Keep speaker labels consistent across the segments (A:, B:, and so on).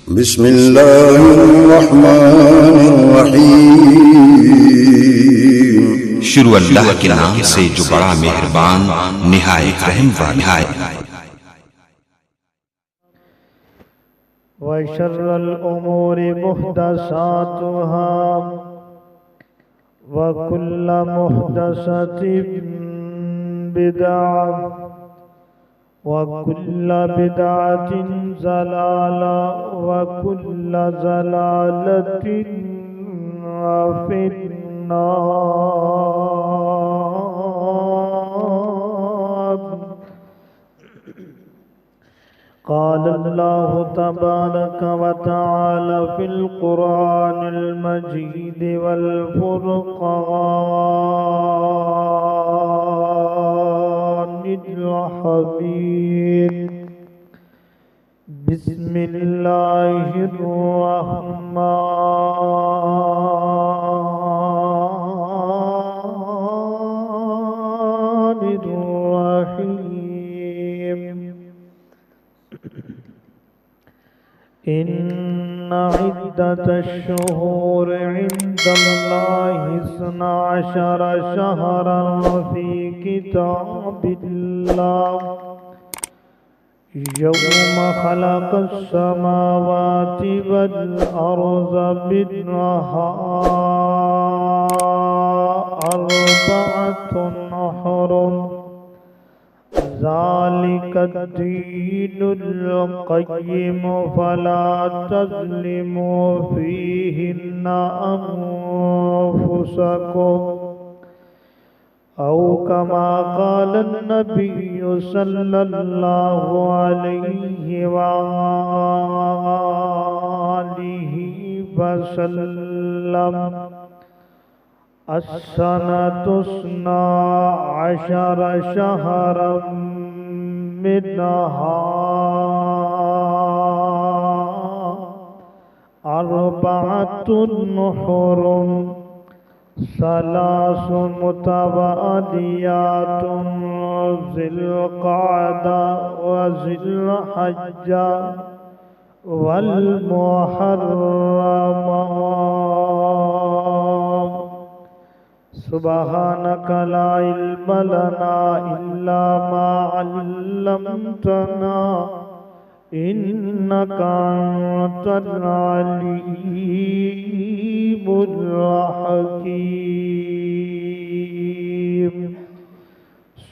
A: बिस्मिल्लाहिर्रहमानिर्रहीम। शुरू अल्लाह के नाम से जो बड़ा मेहरबान निहायत रहम वाला है।
B: व शर्रल उमूरि मुहदसातुहा व कुल्लु मुहदसतिन बिदअह व कुल्लु बिदअतिन ज़लाला व कुल्लु ज़लालतिन फिन्नार। क़ाल अल्लाहु तबारक व तआला फ़िल क़ुरआनिल मजीद वल फ़ुरक़ानिल हमीद। बिस्मिल्लाहिर्रहमानिर्रहीम। इन्ना इद्दतश-शुहूर इंदल्लाहि इस्ना अशरा शहरन फ़ी किताबिल्लाह यौम खलक़स-समावाति वल-अर्ज़ मिन्हा अर्बअतुन हुरुम ज़ालिकद्दीनुल क़य्यिम फ़ला तज़्लिमू फ़ीहिन्ना अन्फुसकुम औ कमा क़ालन नबिय्यु सल्लल्लाहु अलैहि व आलिहि वसल्लम। अस्सनतु इस्ना अशरा शहरम मिन्हा अर्बअतुन हुरुम सलासु मुतवालियातुन ज़िल्क़अदा व ज़िल्हज्जा वल मुहर्रम। सुब्हानक ला इल्म लना इल्ला मा अल्लमतना इन्नका अंतल अलीमुल हकीम।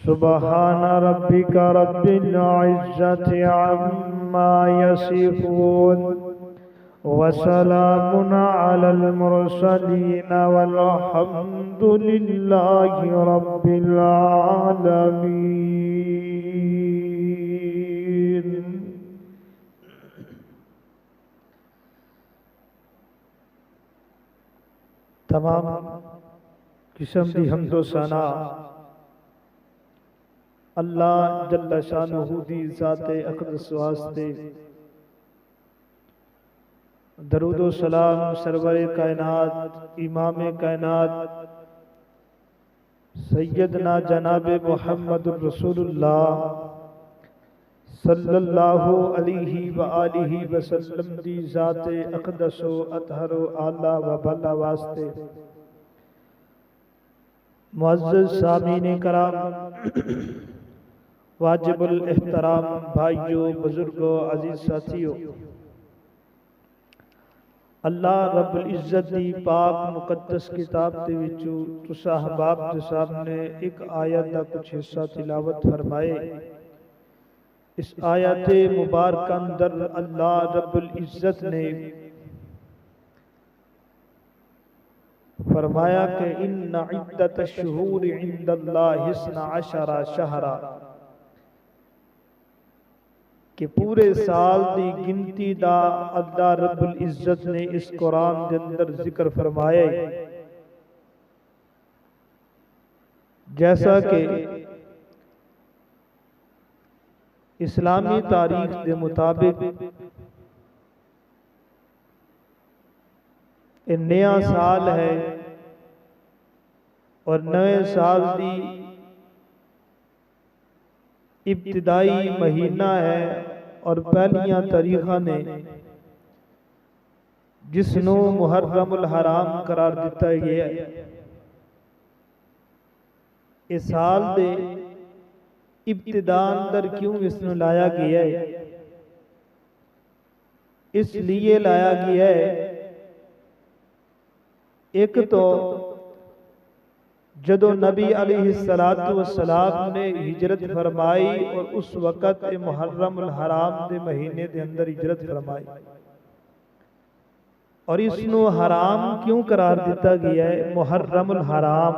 B: सुब्हान रब्बिका रब्बिल इज्जति अम्मा यसिफून व सलामुन अलल मुरसलीन वल्हम्दुलिल्लाहि रब्बिल आलमीन। तमाम किस्म दी हम्दो सना अल्लाह जल्ल शानुहु दी ज़ाते अक़दस वास्ते। दरूदो सलाम सरवरे कायनात इमामे कायनात सैयदना जनाबे मुहम्मदुर रसूलुल्लाह सल्लल्लाहु अलैहि व आलिहि वसल्लम दी ज़ाते अक़दस व अतहर आला व भला वास्ते। मुअज़्ज़ज़ सामीन कराम, वाजिबुल एहतराम भाइयों बुजुर्गों अजीज साथियों, अल्लाह रब्बुल इज्जत दी पाक मुकद्दस किताब दे विचों तुसां अहबाब दे सामने एक आयत दा कुछ हिस्सा तिलावत फरमाए। इस आयत मुबारक अंदर अल्लाह रब्बुल इज्जत ने फरमाया कि इन्ना इद्दतश-शुहूर इंदल्लाहि इस्ना अशरा शहरा, कि पूरे साल दी गिनती दा अल्लाह रब्बुल इज्जत ने इस कुरान के अंदर जिक्र फरमाया। जैसा कि इस्लामी तारीख के मुताबिक ये नया साल है और नए साल की इब्तिदाई महीना है और पहलियां तारीखां ने जिसनों मुहर्रमुल हराम करार दिता गया है। इस साल दे इब्तिदा अंदर क्यों इसनों लाया गया है? इसलिए लाया गया है, एक तो जदों नबी अलैहिस्सलातु वस्सलाम ने हिजरत फरमाई और उस वक़्त मुहर्रमुल हराम के महीने के अंदर हिजरत फरमाई, और इसनों हराम क्यों करार दिता गया है? मुहर्रमुल हराम,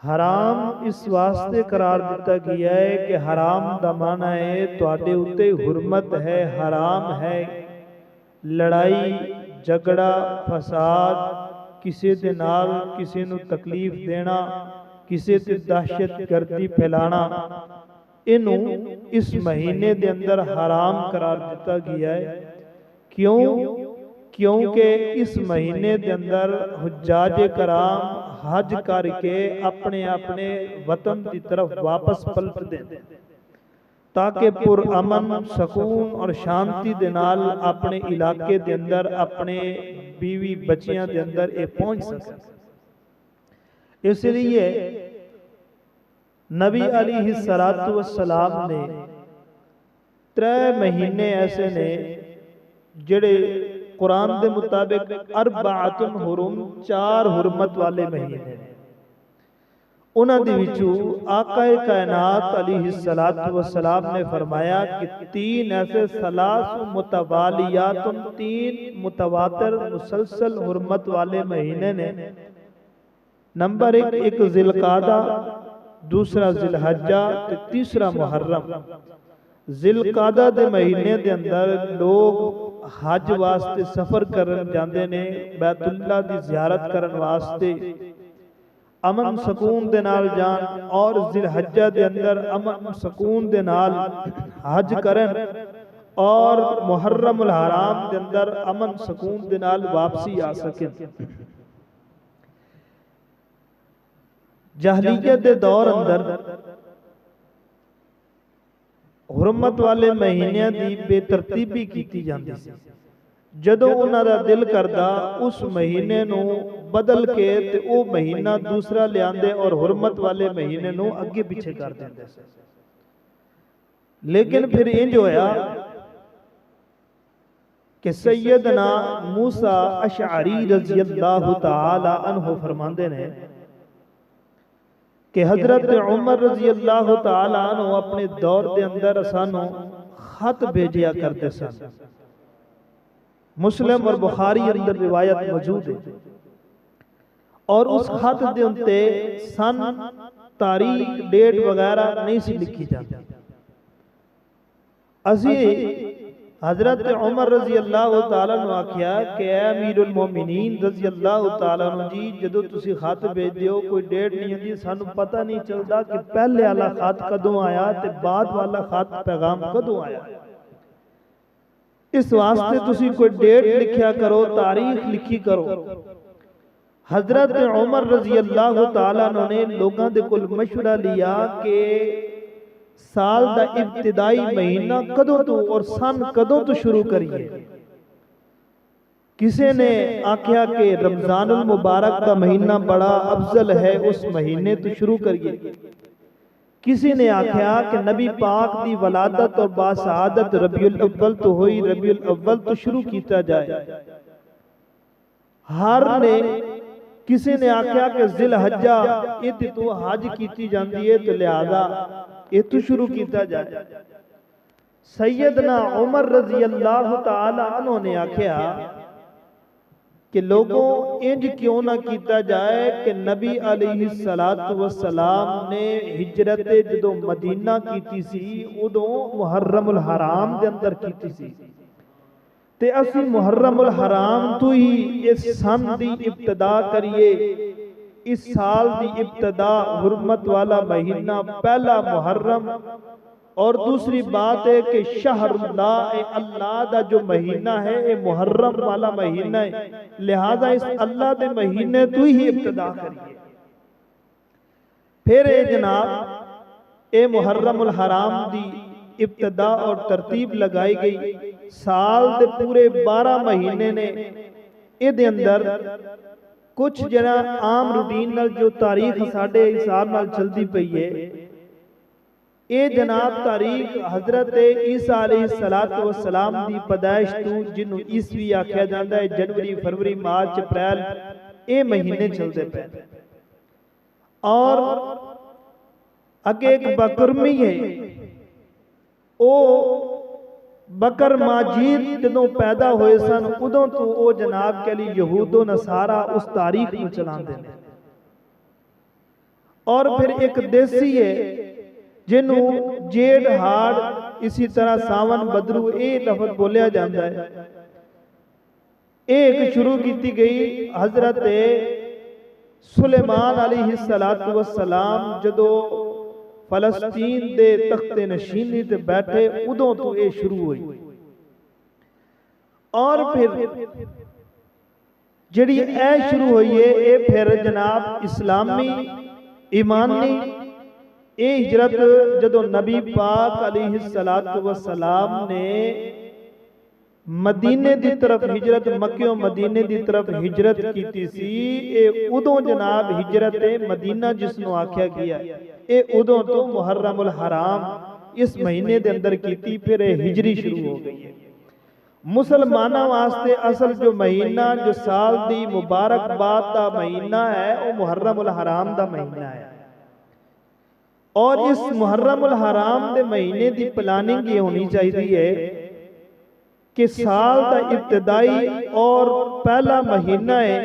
B: हराम इस वास्ते करार दिता गया है कि हराम दा माना है तुहाडे उत्ते हुरमत है, हराम है लड़ाई झगड़ा फसाद, किसी दे नाल किसी नूं तकलीफ देना, किसी ते दहशतगर्दी फैलाना, इनू इस महीने दे अंदर हराम करार दिता गया है। क्यों? क्योंकि इस महीने के अंदर हुज्जाज कराम हज करके अपने अपने वतन की तरफ वापस पलटते हैं, ताकि पुरअमन सकून और शांति दे नाल अपने इलाके के अंदर अपने बीवी बच्चियां के अंदर ये पहुंच सके। इसलिए नबी अलैहिस्सलातु वस्सलाम ने 3 महीने ऐसे ने जेड़े कुरान के मुताबिक अरबाअतुन हुरुम 4 हुरमत वाले महीने ने। उन्हां दे विचों आकाए कायनात अलैहिस्सलातु वस्सलाम ने फरमाया कि 3 ऐसे सलासु मुतवालियातुन 3 मुतवातिर मुसलसल हुरमत वाले महीने ने। नंबर 1 जिलकादा, दूसरा जिलहज्जा ते तीसरा मुहर्रम। जिलकादा दे महीने दे अंदर लोग हज वास्ते सफर करन जाते ने, बैतुल्लाह दी ज़ियारत करन वास्ते अमन सकून दे नाल जान, और जिलहज्जा दे अंदर अमन सकून दे नाल हज करन, और मुहर्रमुल हराम दे अंदर अमन सकून दे नाल वापसी आ सके। जहलीयत दे दौर अंदर हुरमत वाले महीनों की बेतरतीबी की जाती सी। जदों उन्हां दा दिल करदा उस महीने नूं बदल के ते वो महीना दूसरा लियाते और हुरमत वाले महीने नूं अगे पिछे कर देंदे सी। लेकिन फिर इंज होया कि सैयदना मूसा अशअरी रज़ियल्लाहु तआला अन्हु फरमांदे ने कि हजरत उमर रज़ियल्लाहु तआला अन्हु अपने दौर के अंदर सानू खत भेजिया करते सन। मुस्लिम और बुखारी अंदर रिवायत मौजूद है, और उस खत दे उत्ते सन तारीख डेट वगैरह नहीं सी लिखी जाती। असी हजरत उमर रज़ियल्लाहु तआला नु आख्या कि अमीरुल मोमिनीन रज़ियल्लाहु तआला नु जी, जदों तुसी खत भेजदे हो कोई डेट नहीं होंदी, सानू पता नहीं चलता कि पहले वाला खत कदों आया ते बाद वाला खत पैगाम कदों आया। इस वास्ते तुसी कोई डेट लिखिया करो, तारीख लिखी करो। हजरत उमर रज़ियल्लाहु तआला नु ने लोगों दे कोल मशवरा लिया कि साल दा इब्तिदाई महीना कदों तो और सन कदों तो शुरू करिए। किसी ने आख्या कि रमजानुल मुबारक का महीना बड़ा अफजल है, उस महीने तो शुरू करिए। किसी ने आख्या कि नबी पाक दी वलादत और बासआदत रबीउल अव्वल तो हुई, रबीउल अव्वल तो शुरू किया जाए। हर ने किसी ने आख्या कि जिलहज्जा इद तो हज की जाती है, तो लिहाजा ये तो शुरू किया जाए। सैयदना उमर रज़ियल्लाहु तआला अन्हु ने आख्या कि लोगों इंज क्यों ना किया जाए कि नबी अलैहिस्सलातु वस्सलाम ने हिजरत जदों मदीना की सी उदों मुहर्रमुल हराम दे अंदर की सी, ते असी मुहर्रमुल हराम तो ही इस सन दी इब्तिदा करिए। इस साल की इब्तिदा हुरमत वाला महीना पहला मुहर्रम, और दूसरी बात है कि शहरुल्लाह अल्लाह का जो महीना है ये मुहर्रम वाला महीना है, लिहाजा इस अल्लाह के महीने तो ही इब्तिदा करिए। फिर ये जनाब ये मुहर्रमुल हराम की इब्तिदा और तरतीब लगाई गई। साल दे पूरे 12 महीने ने इहदे अंदर कुछ जरा आम रूटीन नाल जो तारीख साडे हिसाब नाल चलदी पई है, ये जनाब तारीख हजरत ईसा अलैहिस्सलातु वस्सलाम दी पैदाइश तू जिन्हों ईसवी आख्या जाता है, जनवरी फरवरी मार्च अप्रैल ये महीने चलते पे। और अगे एक बकरमी है, वो बकर माजीद जदों पैदा होए सन उदों तो वो जनाब के लिए यहूदो नसारा उस तारीख में चलाते हैं। और फिर एक देसी है जिन्हों जेठ हाड़ इसी तरह सावन बदरू ये लफज बोलिया जाता है। एक शुरू की गई हजरत सुलेमान अलैहिस्सलातु वस्सलाम जदों फलस्तीन दे तख्ते नशीनी ते बैठे उदों तो ये शुरू हुई। और फिर जिहड़ी ए शुरू हुई है ये फिर जनाब इस्लामी ईमानी ये हिजरत जदों नबी पाक अलैहिस्सलातु वस्सलाम ने मदीने दी तरफ हिजरत मक्के मदीने दी तरफ हिजरत की सी, ये उदों जनाब हिजरत मदीना जिसनों आख्या गया ये उदों तो मुहर्रमुल हराम इस महीने दे अंदर की, फिर हिजरी शुरू हो गई है। मुसलमाना वास्ते असल जो महीना जो साल दी मुबारकबाद दा महीना है वो मुहर्रमुल हराम दा महीना है। और इस मुहर्रमुल हराम दे महीने दी प्लानिंग ये होनी चाहिए कि साल का इब्तदाई और पहला महीना है,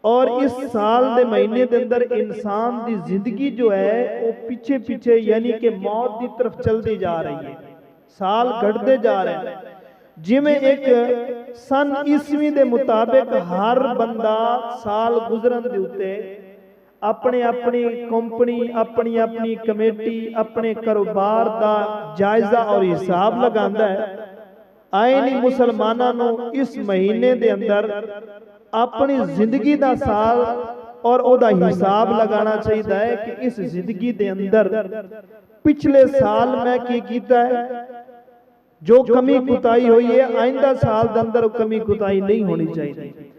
B: और इस साल के महीने के अंदर इंसान की जिंदगी जो है वो पीछे पीछे यानी कि मौत की तरफ चलती जा रही है, साल घटते जा रहे हैं। जिमें एक सन ईस्वी के मुताबिक हर बंदा साल गुजरन के उत्ते अपने अपनी कंपनी अपनी अपनी कमेटी अपने कारोबार का जायजा और हिसाब लगाता है। आए नहीं मुसलमानों नूं इस महीने दे अंदर अपनी जिंदगी का साल और ओदा हिसाब लगाना चाहिए है कि इस जिंदगी दे अंदर पिछले साल मैं की कीता है, जो कमी कुताई हुई है आइंदा साल के अंदर कमी कुताई नहीं होनी चाहिए।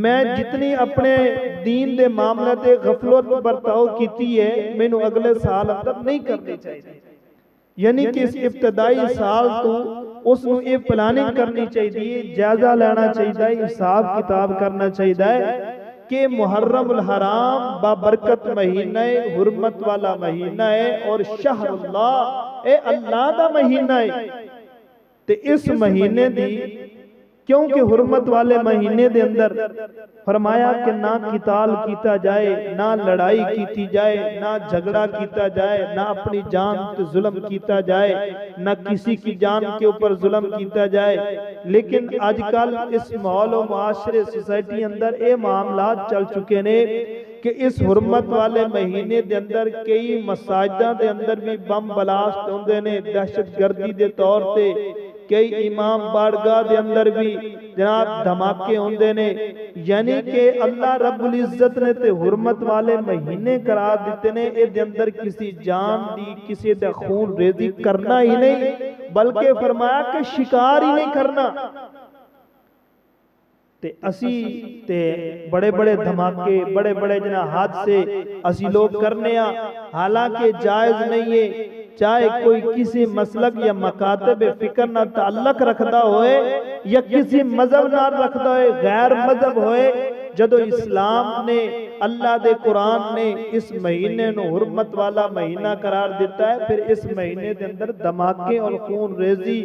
B: मैं जितनी अपने दीन दे मामले ते गफलत बर्ताव की है मैनू अगले साल अंदर नहीं करनी चाहिए। यानी कि इस इब्तदाई साल तो उसनू ये प्लानिंग करनी चाहिए, जायजा लेना चाहिए, हिसाब किताब करना चाहिए कि मुहर्रमुल हराम बाबरकत महीना है, हुर्मत वाला महीना है और शहरुल्लाह ए अल्लाह दा महीना है। ते इस महीने दी क्योंकि हुर्मत वाले महीने दे अंदर फरमाया कि ना किताल कीता जाए, ना लड़ाई कीती जाए, ना झगड़ा कीता जाए, ना अपनी जान पे जुल्म कीता जाए, ना किसी की जान के ऊपर जुल्म कीता जाए। लेकिन आजकल इस माहौल और मुआशरे सोसाइटी अंदर ये मामला चल चुके ने कि इस हुर्मत वाले महीने दे अंदर कई मसाजिदां दे अंदर भी बम ब्लास्ट होंदे ने दहशतगर्दी दे तौर ते, कई इमाम बारगाह दे अंदर भी जनाब धमाके होंदे ने। यानी कि अल्लाह रब्बुल इज्जत ने ते हुर्मत वाले महीने करार दिते ने, इहदे अंदर किसी जान दी किसी दा खून रेजी करना ही नहीं बल्कि फरमाया कि शिकार ही नहीं करना। ते असी ते बड़े बड़े धमाके बड़े बड़े जना हादसे असी लोग करने आ, हालांकि जायज नहीं है। चाहे कोई किसी मसलक या मकातब फिक्र ना ताल्लुक रखता होए या किसी मजहब ना रखता होए, गैर मजहब होए, जदों इस्लाम ने अल्लाह दे कुरान ने इस महीने को हुर्मत वाला महीना करार दिता है, फिर इस महीने के अंदर धमाके और खून रेजी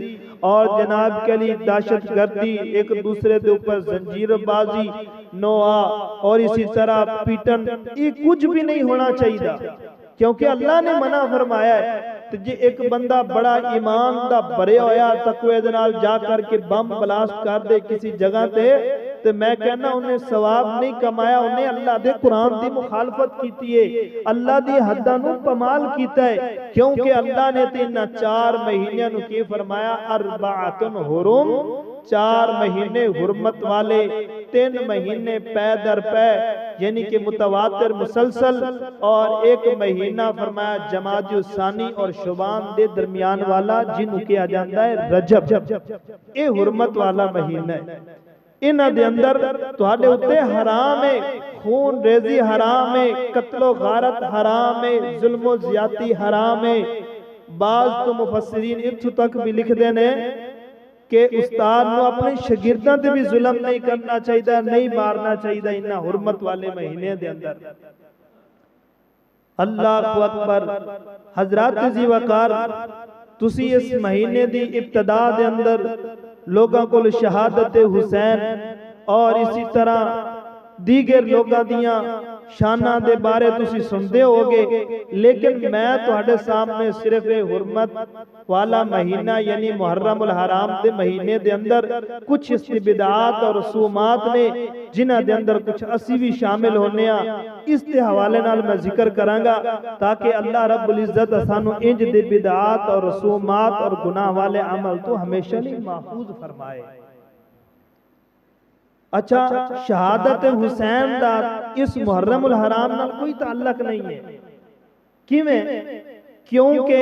B: और जनाब के लिए दहशत गर्दी, एक दूसरे के ऊपर जंजीरबाजी, नोआ और इसी तरह पीटन, ये कुछ भी नहीं होना चाहिए क्योंकि अल्लाह ने मना फरमाया है। तो जे एक बंदा बड़ा ईमान दा भरिया होया तकवे दे नाल जा करके बम ब्लास्ट कर दे किसी जगह ते, तो मैं कहना उन्हें सवाब नहीं कमाया, उन्हें अल्लाह दे कुरान दी मुखालफत कीती है, अल्लाह दी हद्दां नूं पमाल कीता है। क्योंकि अल्लाह ने ते इन्हां 4 महीनों नूं की फरमाया अरबाअतुन हुरुम, 4 महीने हुर्मत वाले, 3 महीने पै दर पै, यानी कि मुतवातिर मुसलसल, और एक महीना फरमाया जमादी सानी और शुबान दे दरमियान वाला जिन्हों किया जाता है रजब। ये हुरमत वाला महीना है। इन्हां दे अंदर तुहाडे उत्ते हराम है, खून रेजी हराम है, कत्लो गारत हराम है, जुल्मो ज्यादती हराम है। बाज तो मुफस्सिरीन इत्थों तक भी लिखते ने कि उस्ताद नूं अपने शागिर्दां ते भी जुल्म नहीं करना चाहिए, नहीं मारना चाहिए इन्हां हुरमत वाले महीने दे अंदर। अल्लाहु अकबर। हजरात जी वकार, तुसी इस महीने दी इब्तदा दे अंदर लोगों को शहादत हुसैन और इसी तरह दीगर लोगों दियां शाना दे बारे तुसी सुनते होगे, लेकिन मैं तुहाडे सामने सिर्फ हुरमत वाला महीना यानी मुहर्रमुल हराम दे महीने दे अंदर कुछ इस्तिबिदात और रसूमात ने जिन्हां दे अंदर कुछ असी भी शामिल होने आ, इस दे हवाले नाल मैं जिक्र करांगा ताकि अल्लाह रब्बुल इज्जत सानू इंज दे बिदात और रसूमात और गुनाह वाले अमल तो हमेशा लिए महफूज फरमाए। अच्छा, शहादत हुसैन दा इस मुहर्रमुल हराम नाल कोई ताल्लुक नहीं है। किवें? क्योंकि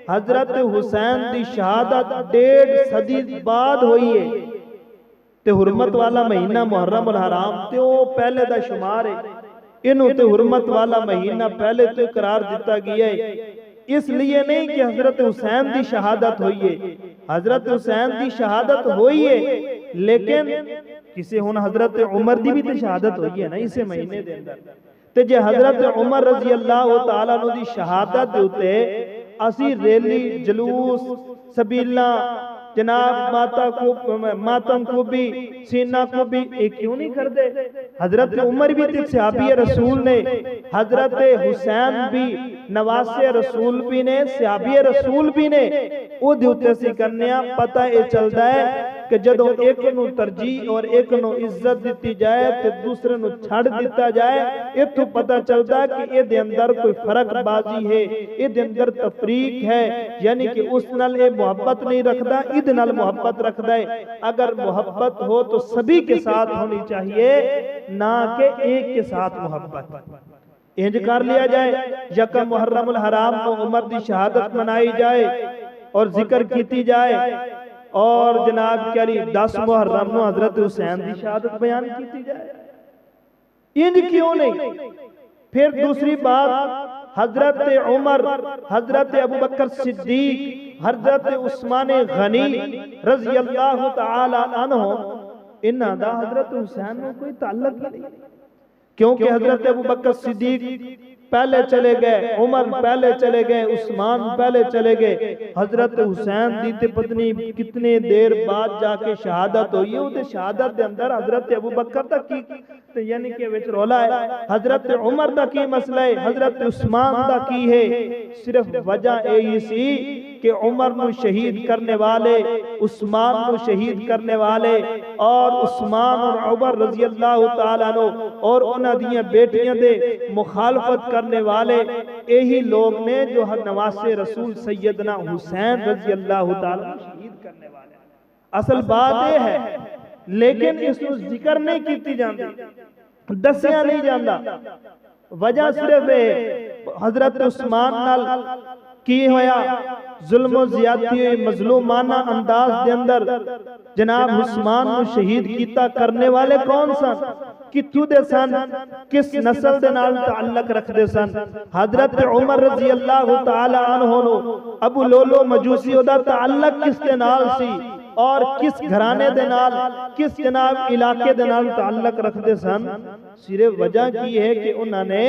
B: हजरत हुसैन दी शहादत 1.5 सदी बाद हुई है ते हुरमत वाला महीना मुहर्रमुल हराम ते वो पहले दा शुमार है। इन्हों ते हुरमत वाला महीना पहले तो करार दिता गया है, इसलिए नहीं कि हजरत हुसैन दी शहादत हुई है। हजरत हुसैन दी शहादत हुई है, लेकिन किसी हुन हजरत उमर दी भी तो शहादत हुई है ना इसे महीने दे अंदर। ते जे हजरत उमर रजी अल्लाह तआला अन्हु दी शहादत दे उते असी रैली जुलूस सबीला जनाब मातम को भी सीना को भी एक क्यों नहीं कर दे? हजरत उमर भी तो सहाबी रसूल ने, हजरत हुसैन भी नवासे रसूल भी ने, सहाबी रसूल भी ने। वो उत्ते सी करने पता ये चलता है कि जदों एक नूं तरजीह और एक नूं इज्जत दी जाए तो दूसरे नूं छड़ दिता जाए, इत्थों पता चलता है कि ये अंदर कोई फर्कबाजी है, ये अंदर तफरीक है, यानी कि उस नाल ये मोहब्बत नहीं रखता, इद नाल मोहब्बत रखता है। अगर मोहब्बत हो तो सभी के साथ होनी चाहिए, ना कि एक के साथ मोहब्बत। इंज कर लिया जाए यकम मुहर्रमुल हराम को उमर की शहादत मनाई जाए और जिक्र की जाए, और जनाब क्या 10 मुहर्रम को हजरत हुसैन की शहादत बयान की जाए। इंज क्यों नहीं? फिर दूसरी बात, हजरत उमर, हजरत अबू बकर सिद्दीक, हजरत उस्मान गनी रजी अल्लाह तआला अन्हु, इन्हां दा हजरत हुसैन में कोई ताल्लुक नहीं, क्योंकि हजरत अबू बकर सिद्दीक पहले चले गए, उमर पहले चले गए, उस्मान पहले चले गए। हजरत हुसैन दी ते पत्नी कितने देर बाद जाके शहादत हुई है, उस शहादत के अंदर हजरत अबू बकर दा की यानी कि विच रौला है, हजरत उमर दा की मसला है, हजरत उस्मान दा की है। सिर्फ वजह यही सी कि उमर नूं शहीद करने वाले, उस्मान नूं शहीद करने वाले, और उस्मान और उमर रजी अल्लाह तआला अन्हु और उन्हां दी बेटियां दे मुखालफत करने वाले यही लोग ने जो हर नवासे रसूल सैयदना हुसैन रजी अल्लाह तआला शहीद करने वाले। असल बात यह है, लेकिन इसको जिक्र नहीं की जाती, दसिया नहीं जाता। वजह सिर्फ हजरत उस्मान नाल की होया जुल्म ज्यादती हुई, मजलूमाना अंदाज के अंदर जनाब उस्मान को शहीद किया करने वाले कौन सन, कित्थों दे सन, किस नस्ल दे नाल ताल्लुक रखते सन? हजरत उमर रजी अल्लाह तआला अन्हु अबू लोलो मजूसी दा ताल्लुक किस दे नाल सी और किस घराने दे नाल, किस जनाब इलाके दे नाल ताल्लुक रखते सन? सिर्फ वजह की है कि उन्होंने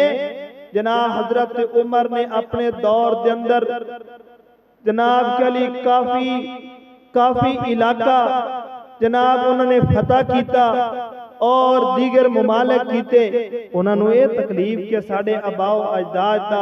B: जनाब हजरत उमर ने अपने दौर के अंदर जनाब के लिए काफी इलाका जनाब उन्होंने फतह किया और दीगर मुमालिक कीते। उन्होंने ये तकलीफ के साडे अबाओ अजदाद दा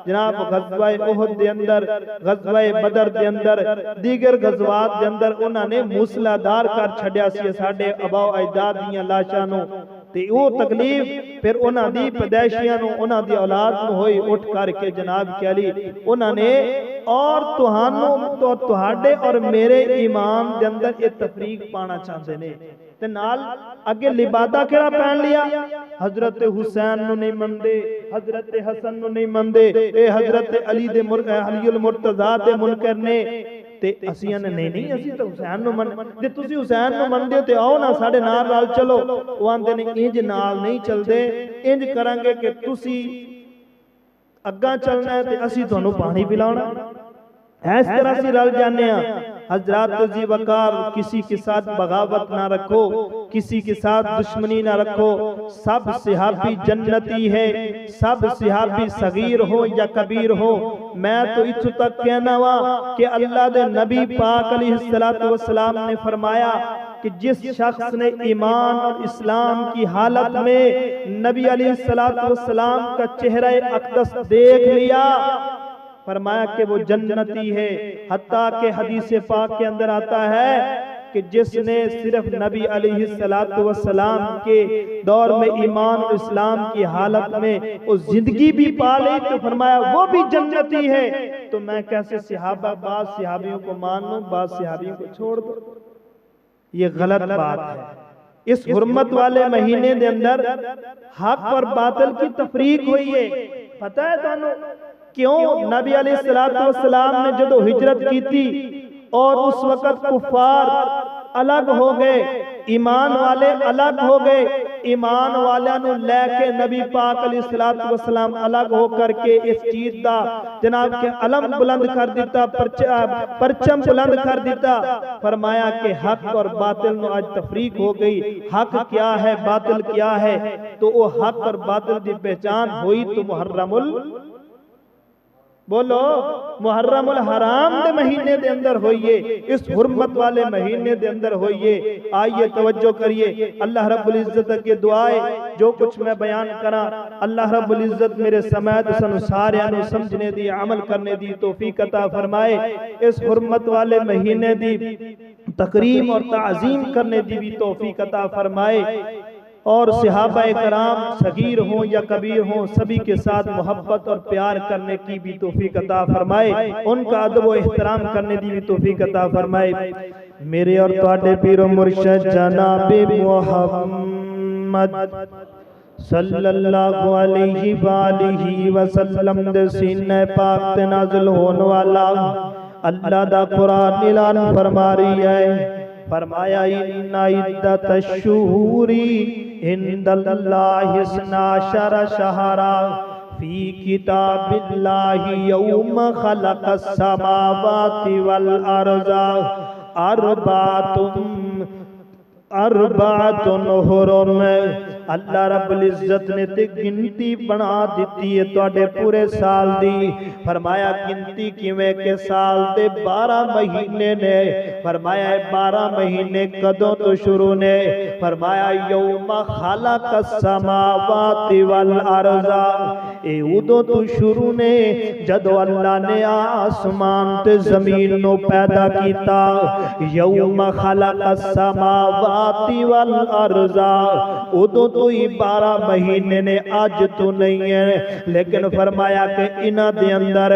B: जनाब गज़वाए उहद दे अंदर, गज़वाए बदर दे अंदर, दीगर गज़वात दे अंदर उन्होंने मूसलाधार कर छड्या सी साडे अबाओ अजदाद दीयां लाशां नूं। ते वो तकलीफ फिर उन्हां दी पैदाइशियां नूं, उन्हां दी औलाद नूं होई, उठ करके जनाब के अली उन्होंने और तुहाडे और मेरे ईमान के अंदर ये तफरीक पाना चाहते ने। ते नाल अगे लिबादा केड़ा पहन लिया, हजरत हुसैन नु नहीं मनदे, हजरत हसन नु नहीं मनदे, ए हजरत अली दे अलीउल मुर्तजा दे मुनकर ने। ते असीं ने नहीं नहीं असीं तो हुसैन नु मन, जे तुसीं हुसैन नु मनदे ते आओ ना साडे नाल चलो। वो आंदे ने इंज नाल नहीं चलदे, इंज करांगे कि तुसीं अग्गा चलना है ते असीं तुहानू पानी पिलाना। इस तरह से रल जाने। हजरत जी वकार किसी के साथ बगावत ना रखो, किसी के साथ दुश्मनी ना रखो। सब सहाबी जन्नती है, सब सहाबी सगीर हो या कबीर हो। मैं तो इत्थों तक कहना वा कि अल्लाह दे नबी पाक अलैहिस्सलातु वस्सलाम ने फरमाया कि जिस शख्स ने ईमान और इस्लाम की हालत में नबी अलैहिस्सलातु वस्सलाम का चेहरा अक़दस देख लिया, फरमाया कि वो जन्नती है। हत्ता के हदीस पाक के अंदर आता है कि जिसने सिर्फ नबी अलैहिस्सलातु वस्सलाम के दौर में ईमान और इस्लाम की हालत में वो जिंदगी भी पा ली तो फरमाया वो भी जन्नती है। तो मैं कैसे सहाबा बाद सहाबियों को मान लूं, बाद सहाबियों को छोड़ दूं? ये गलत बात है। इस हुर्मत वाले महीने के अंदर हक और बातिल की तफरीक हुई है। पता है तुहानू क्यों? नबी अलैहिस्सलातु वस्सलाम ने जो हिजरत की थी और उस वक्त कुफार अलग हो गए, ईमान वाले अलग हो गए। ईमान वाले नु लेके नबी पाक अलैहिस्सलातु वस्सलाम अलग हो करके इस चीज दा जनाब के अलम बुलंद कर दिता, परचम बुलंद कर दिता। फरमाया कि हक और बातिल नु आज तफरीक हो गई। हक क्या है, बातिल क्या है? तो वो हक और बातिल की पहचान हुई तो मुहर्रमुल, बोलो मुहर्रमुल हराम दे महीने दे अंदर होइए, इस हुर्मत वाले महीने दे अंदर होइए। आइए तवज्जो करिए। अल्लाह रब्बुल इज्जत के दुआए जो कुछ मैं बयान करा, अल्लाह रब्बुल इज्जत मेरे समैत सन सारियां नु समझने दी, अमल करने दी तौफीक अता फरमाए। इस हुर्मत वाले महीने दी तकरीम और ताज़ीम करने दी भी तौफीक अता फरमाए। और सहाबाए कराम सगीर हों या कबीर हों, सभी के साथ मोहब्बत और प्यार करने की भी तौफीक अता फरमाए। उनका अदब व एहतराम करने की भी तौफीक अता फरमाए। मेरे और तुहाडे पीर मुर्शिद जनाब मुहम्मद सल्लल्लाहु अलैहि वालिहि वसल्लम दे सीने पाक ते नाज़िल होने वाला अल्लाह दा कुरान ऐलान फरमा रही है। फरमाया इन्ना इद्दतश्शुहूरी इंदल्लाहि इस्ना अशरा शहरा फी किताबिल्लाहि यौम खलक़स समावाति वल अर्ज़ा अरबातुन हुरुम। अल्लाह रब्बुल इज्जत ने ते गिनती बना दी है तुहाडे पूरे साल दी। फरमाया गिनती किवें के साल दे 12 महीने ने। फरमाया 12 महीने कदों तो शुरू ने? फरमाया यौम खलक़स समावाति वल अर्ज़ा, ए उदों तो शुरू ने जदों अल्लाह ने आसमान ते जमीन नो पैदा कीता। यौम खलक़स समावाति वल अर्ज़ा, उदों तो ही 12 महीने ने, आज तो नहीं है। लेकिन फरमाया कि इन्हां दे अंदर,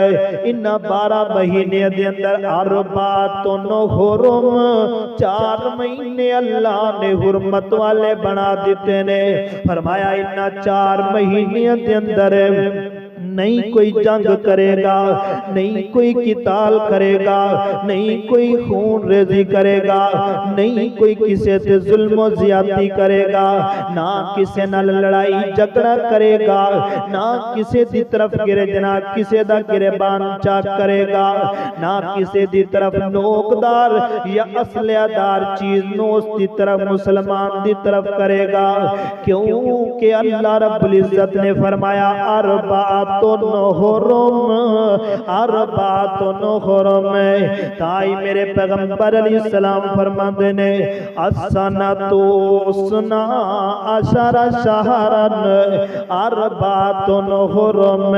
B: इन्हां 12 महीने दे अंदर अरबातुन हुरुम, 4 महीने अल्लाह ने हुर्मत वाले बना दिते ने। फरमाया इन्हां 4 महीने दे अंदर नहीं कोई जंग करेगा, नहीं कोई किताल करेगा, नहीं कोई खून रेजी करेगा, नहीं कोई किसी से जुल्म ज्यादती करेगा, ना किसी नाल लड़ाई झगड़ा करेगा, ना किसी दी तरफ गिरजना किसी दा गिरबान चाक करेगा, ना किसी दी तरफ नोकदार या असलियादार चीज नो उसकी तरफ मुसलमान दी तरफ करेगा। क्योंकि अल्लाह रब्बुल इज्जत ने फरमाया अरबातुन हुरुम, अरबातुन हुरुम। ताई मेरे पैगंबर अलैहिस्सलाम फरमाते ने असनतु उसना अशरा शहरन अरबातुन हुरुम।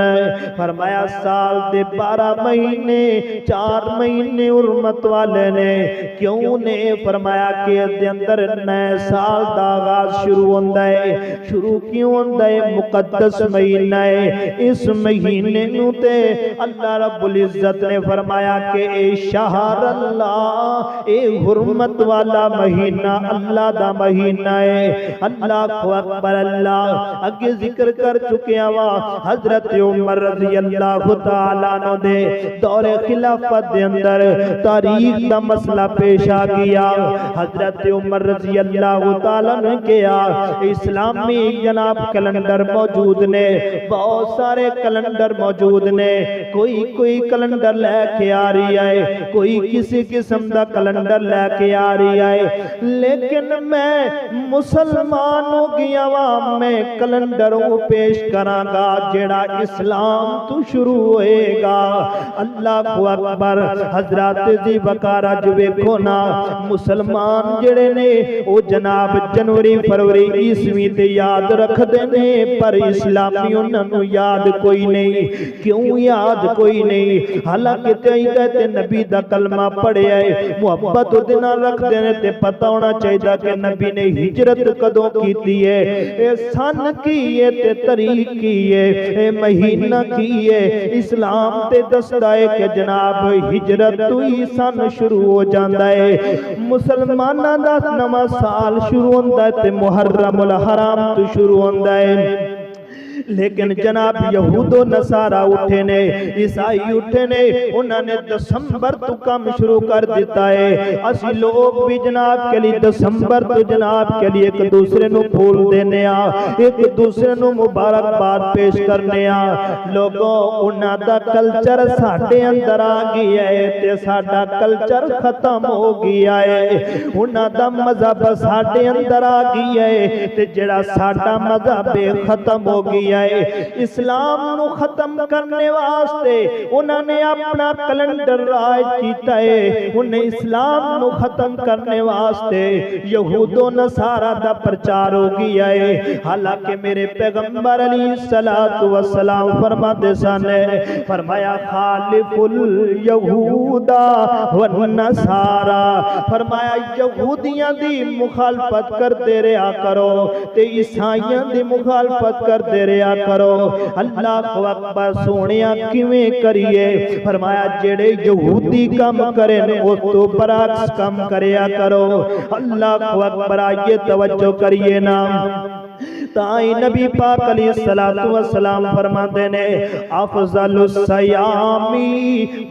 B: फरमाया साल दे 12 महीने, 4 महीने हुर्मत वाले ने। क्यों ने? फरमाया कि दे अंदर नए साल दा आगाज शुरू होंदा है। शुरू क्यों होंदा है? मुकद्दस महीना है। इस महीने नूं ते अल्लाह रब्बुल इज्जत ने फरमाया कि ए शहर अल्लाह, ए हुर्मत वाला महीना अल्लाह दा महीना है। अल्लाहु अकबर। अल्लाह अगे जिक्र कर चुके वा हजरत उमर रज़ी अल्लाह तआला अन्हु दे दौरे खिलाफत दे अंदर तारीख दा मसला पेश आ गया। हजरत उमर रज़ी अल्लाह तआला ने कहा इस्लामी जनाब कैलेंडर मौजूद ने, बहुत सारे कैलेंडर मौजूद ने, कोई कैलेंडर लेके आ रही है, कोई किसी किस्म का कैलेंडर लेके आ रही है, लेकिन मैं मुसलमान हो गया वा, मैं कैलेंडर पेश करांगा जेड़ा इस्लाम तो शुरू होएगा। अल्लाहु अकबर। हजरत जी बकारा जो वेखो ना, मुसलमान जेड़े ने वो जनाब जनवरी फरवरी ईस्वी ते याद रखते ने, पर इस्लामी उन्होंने याद कोई नहीं। क्यों याद कोई नहीं? हालांकि ते नबी दा कलमा पढ़िया है, मुहब्बत उहदे नाल रखते हैं, ते पता होना चाहिए कि नबी ने हिजरत कदों की है, ए सन की है, ते तरीक की है, ए महीना की है। इस्लाम ते दसदा है कि जनाब हिजरत तो ही सन शुरू हो जाता है। मुसलमाना दा नवा साल शुरू होता है ते मुहर्रमुल हराम तो शुरू होता है। लेकिन जनाब यहूदो नसारा उठे ने, ईसाई उठे ने, उन्होंने दिसंबर तो काम शुरू कर दिता है। असी लोग भी जनाब के लिए दिसंबर तो जनाब के लिए एक दूसरे को फूल देने आ, एक दूसरे को मुबारकबाद पेश करने आ। लोगों उन्हां दा कल्चर साडे अंदर आ गया है ते साडा कल्चर खत्म हो गया है। उन्हां दा मजहब साडे अंदर आ गया है ते जेड़ा साडा मजहब खत्म हो गया है। इस्लाम नु खत्म करने वास्ते उन्होंने अपना कैलेंडर राज किया है। उन्हें इस्लाम नु खत्म करने वास्ते यहूदो नसारा दा प्रचार हो गया है। हालांकि मेरे पैगंबर अलैहिस्सलातु वस्सलाम फरमाते सन, फरमाया खालिफुल यहूदा वन नसारा, फरमाया यहूदियां दी मुखालफत करते रहा करो ते ईसाइयां दी मुखालफत करते रहा करो। अल्लाहु अकबर। सोनिया किवें करिए? फरमाया जेड़े यहूदी काम करें उस तो बरअक्स काम करया करो। अल्लाहु अकबर। आइए तवज्जो करिए ना, ताई नबी पाक अलैहिस्सलातु वस्सलाम फरमाते ने अफज़लुस सियामी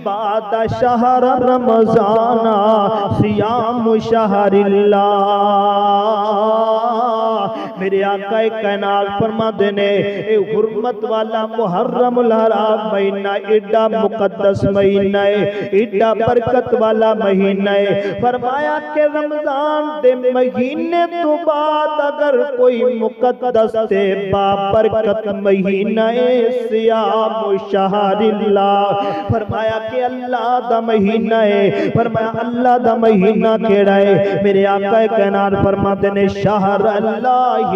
B: बाद शहर रमज़ान सियाम शहरिल्लाह। मेरे आका कायनात फरमाते ने हुर्मत वाला मुहर्रमुल हराम महीना एडा मुकद्दस महीना है, एडा बरकत वाला महीना है। फरमाया कि रमजान दे महीने तो बाद अगर कोई मुकद्दस ते बाबरकत महीना है सियाम शहरिल्लाह, फरमाया कि अल्लाह दा महीना है। फरमाया अल्लाह दा महीना केड़ा है? मेरे आका कायनात फरमाते ने शहर अल्लाह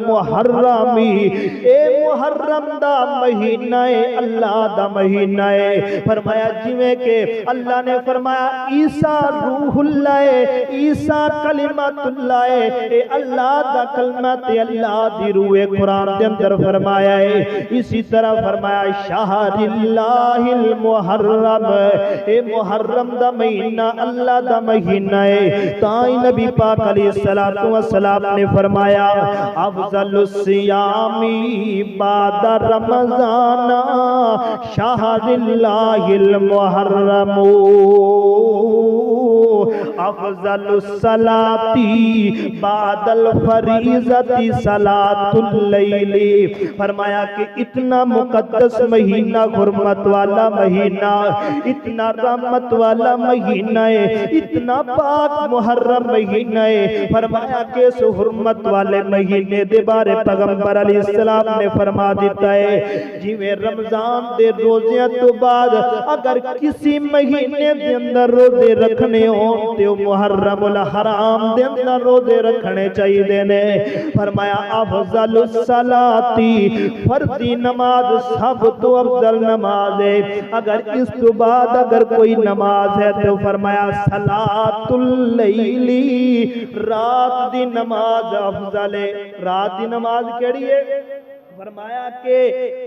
B: मुहर्रमी, ए मुहर्रम दा महीना है, अल्लाह दा महीना है। फरमाया जिवें के अल्लाह ने फरमाया ईसा रूहुल्लाह है, ईसा कलिमतुल्लाह है, ए अल्लाह दा कलमा ते अल्लाह दी रूह है, कुरान दे अंदर फरमाया है। इसी तरह फरमाया शहरिल्लाहिल मुहर्रम, ए मुहर्रम दा महीना अल्लाह दा महीना है। ताई नबी पाक अलैहिस्सलातु वस्सलाम ने फरमाया अफज़लुस सियामी बाद रमज़ान शहरिल्लाहिल मुहर्रम, अफज़लुस सलाती बादल फरीज़ती सलातुल लैली। फरमाया कि इतना मुकद्दस महीना, हुर्मत वाला महीना, इतना रहमत वाला महीना है, इतना पाक मुहर्रम महीना है। फरमाया कि इस हुर्मत वाले महीने दे बारे पैगंबर अलैहिस्सलाम ने फरमा दिता है जिवें रमजान दे रोज़ियां तो बाद अगर किसी महीने दे अंदर रोजे रखने हो तो मुहर्रमुल हराम दे अंदर रोजे रखने चाहिए ने। फरमाया अफज़लुस सलाती, फर्जी नमाज सब तो अफजल नमाज है। अगर इस तो बाद अगर कोई नमाज है तो फरमाया सलातुल लैली, रात दी नमाज अफजल है। रात दी नमाज केड़ी है? फरमाया कि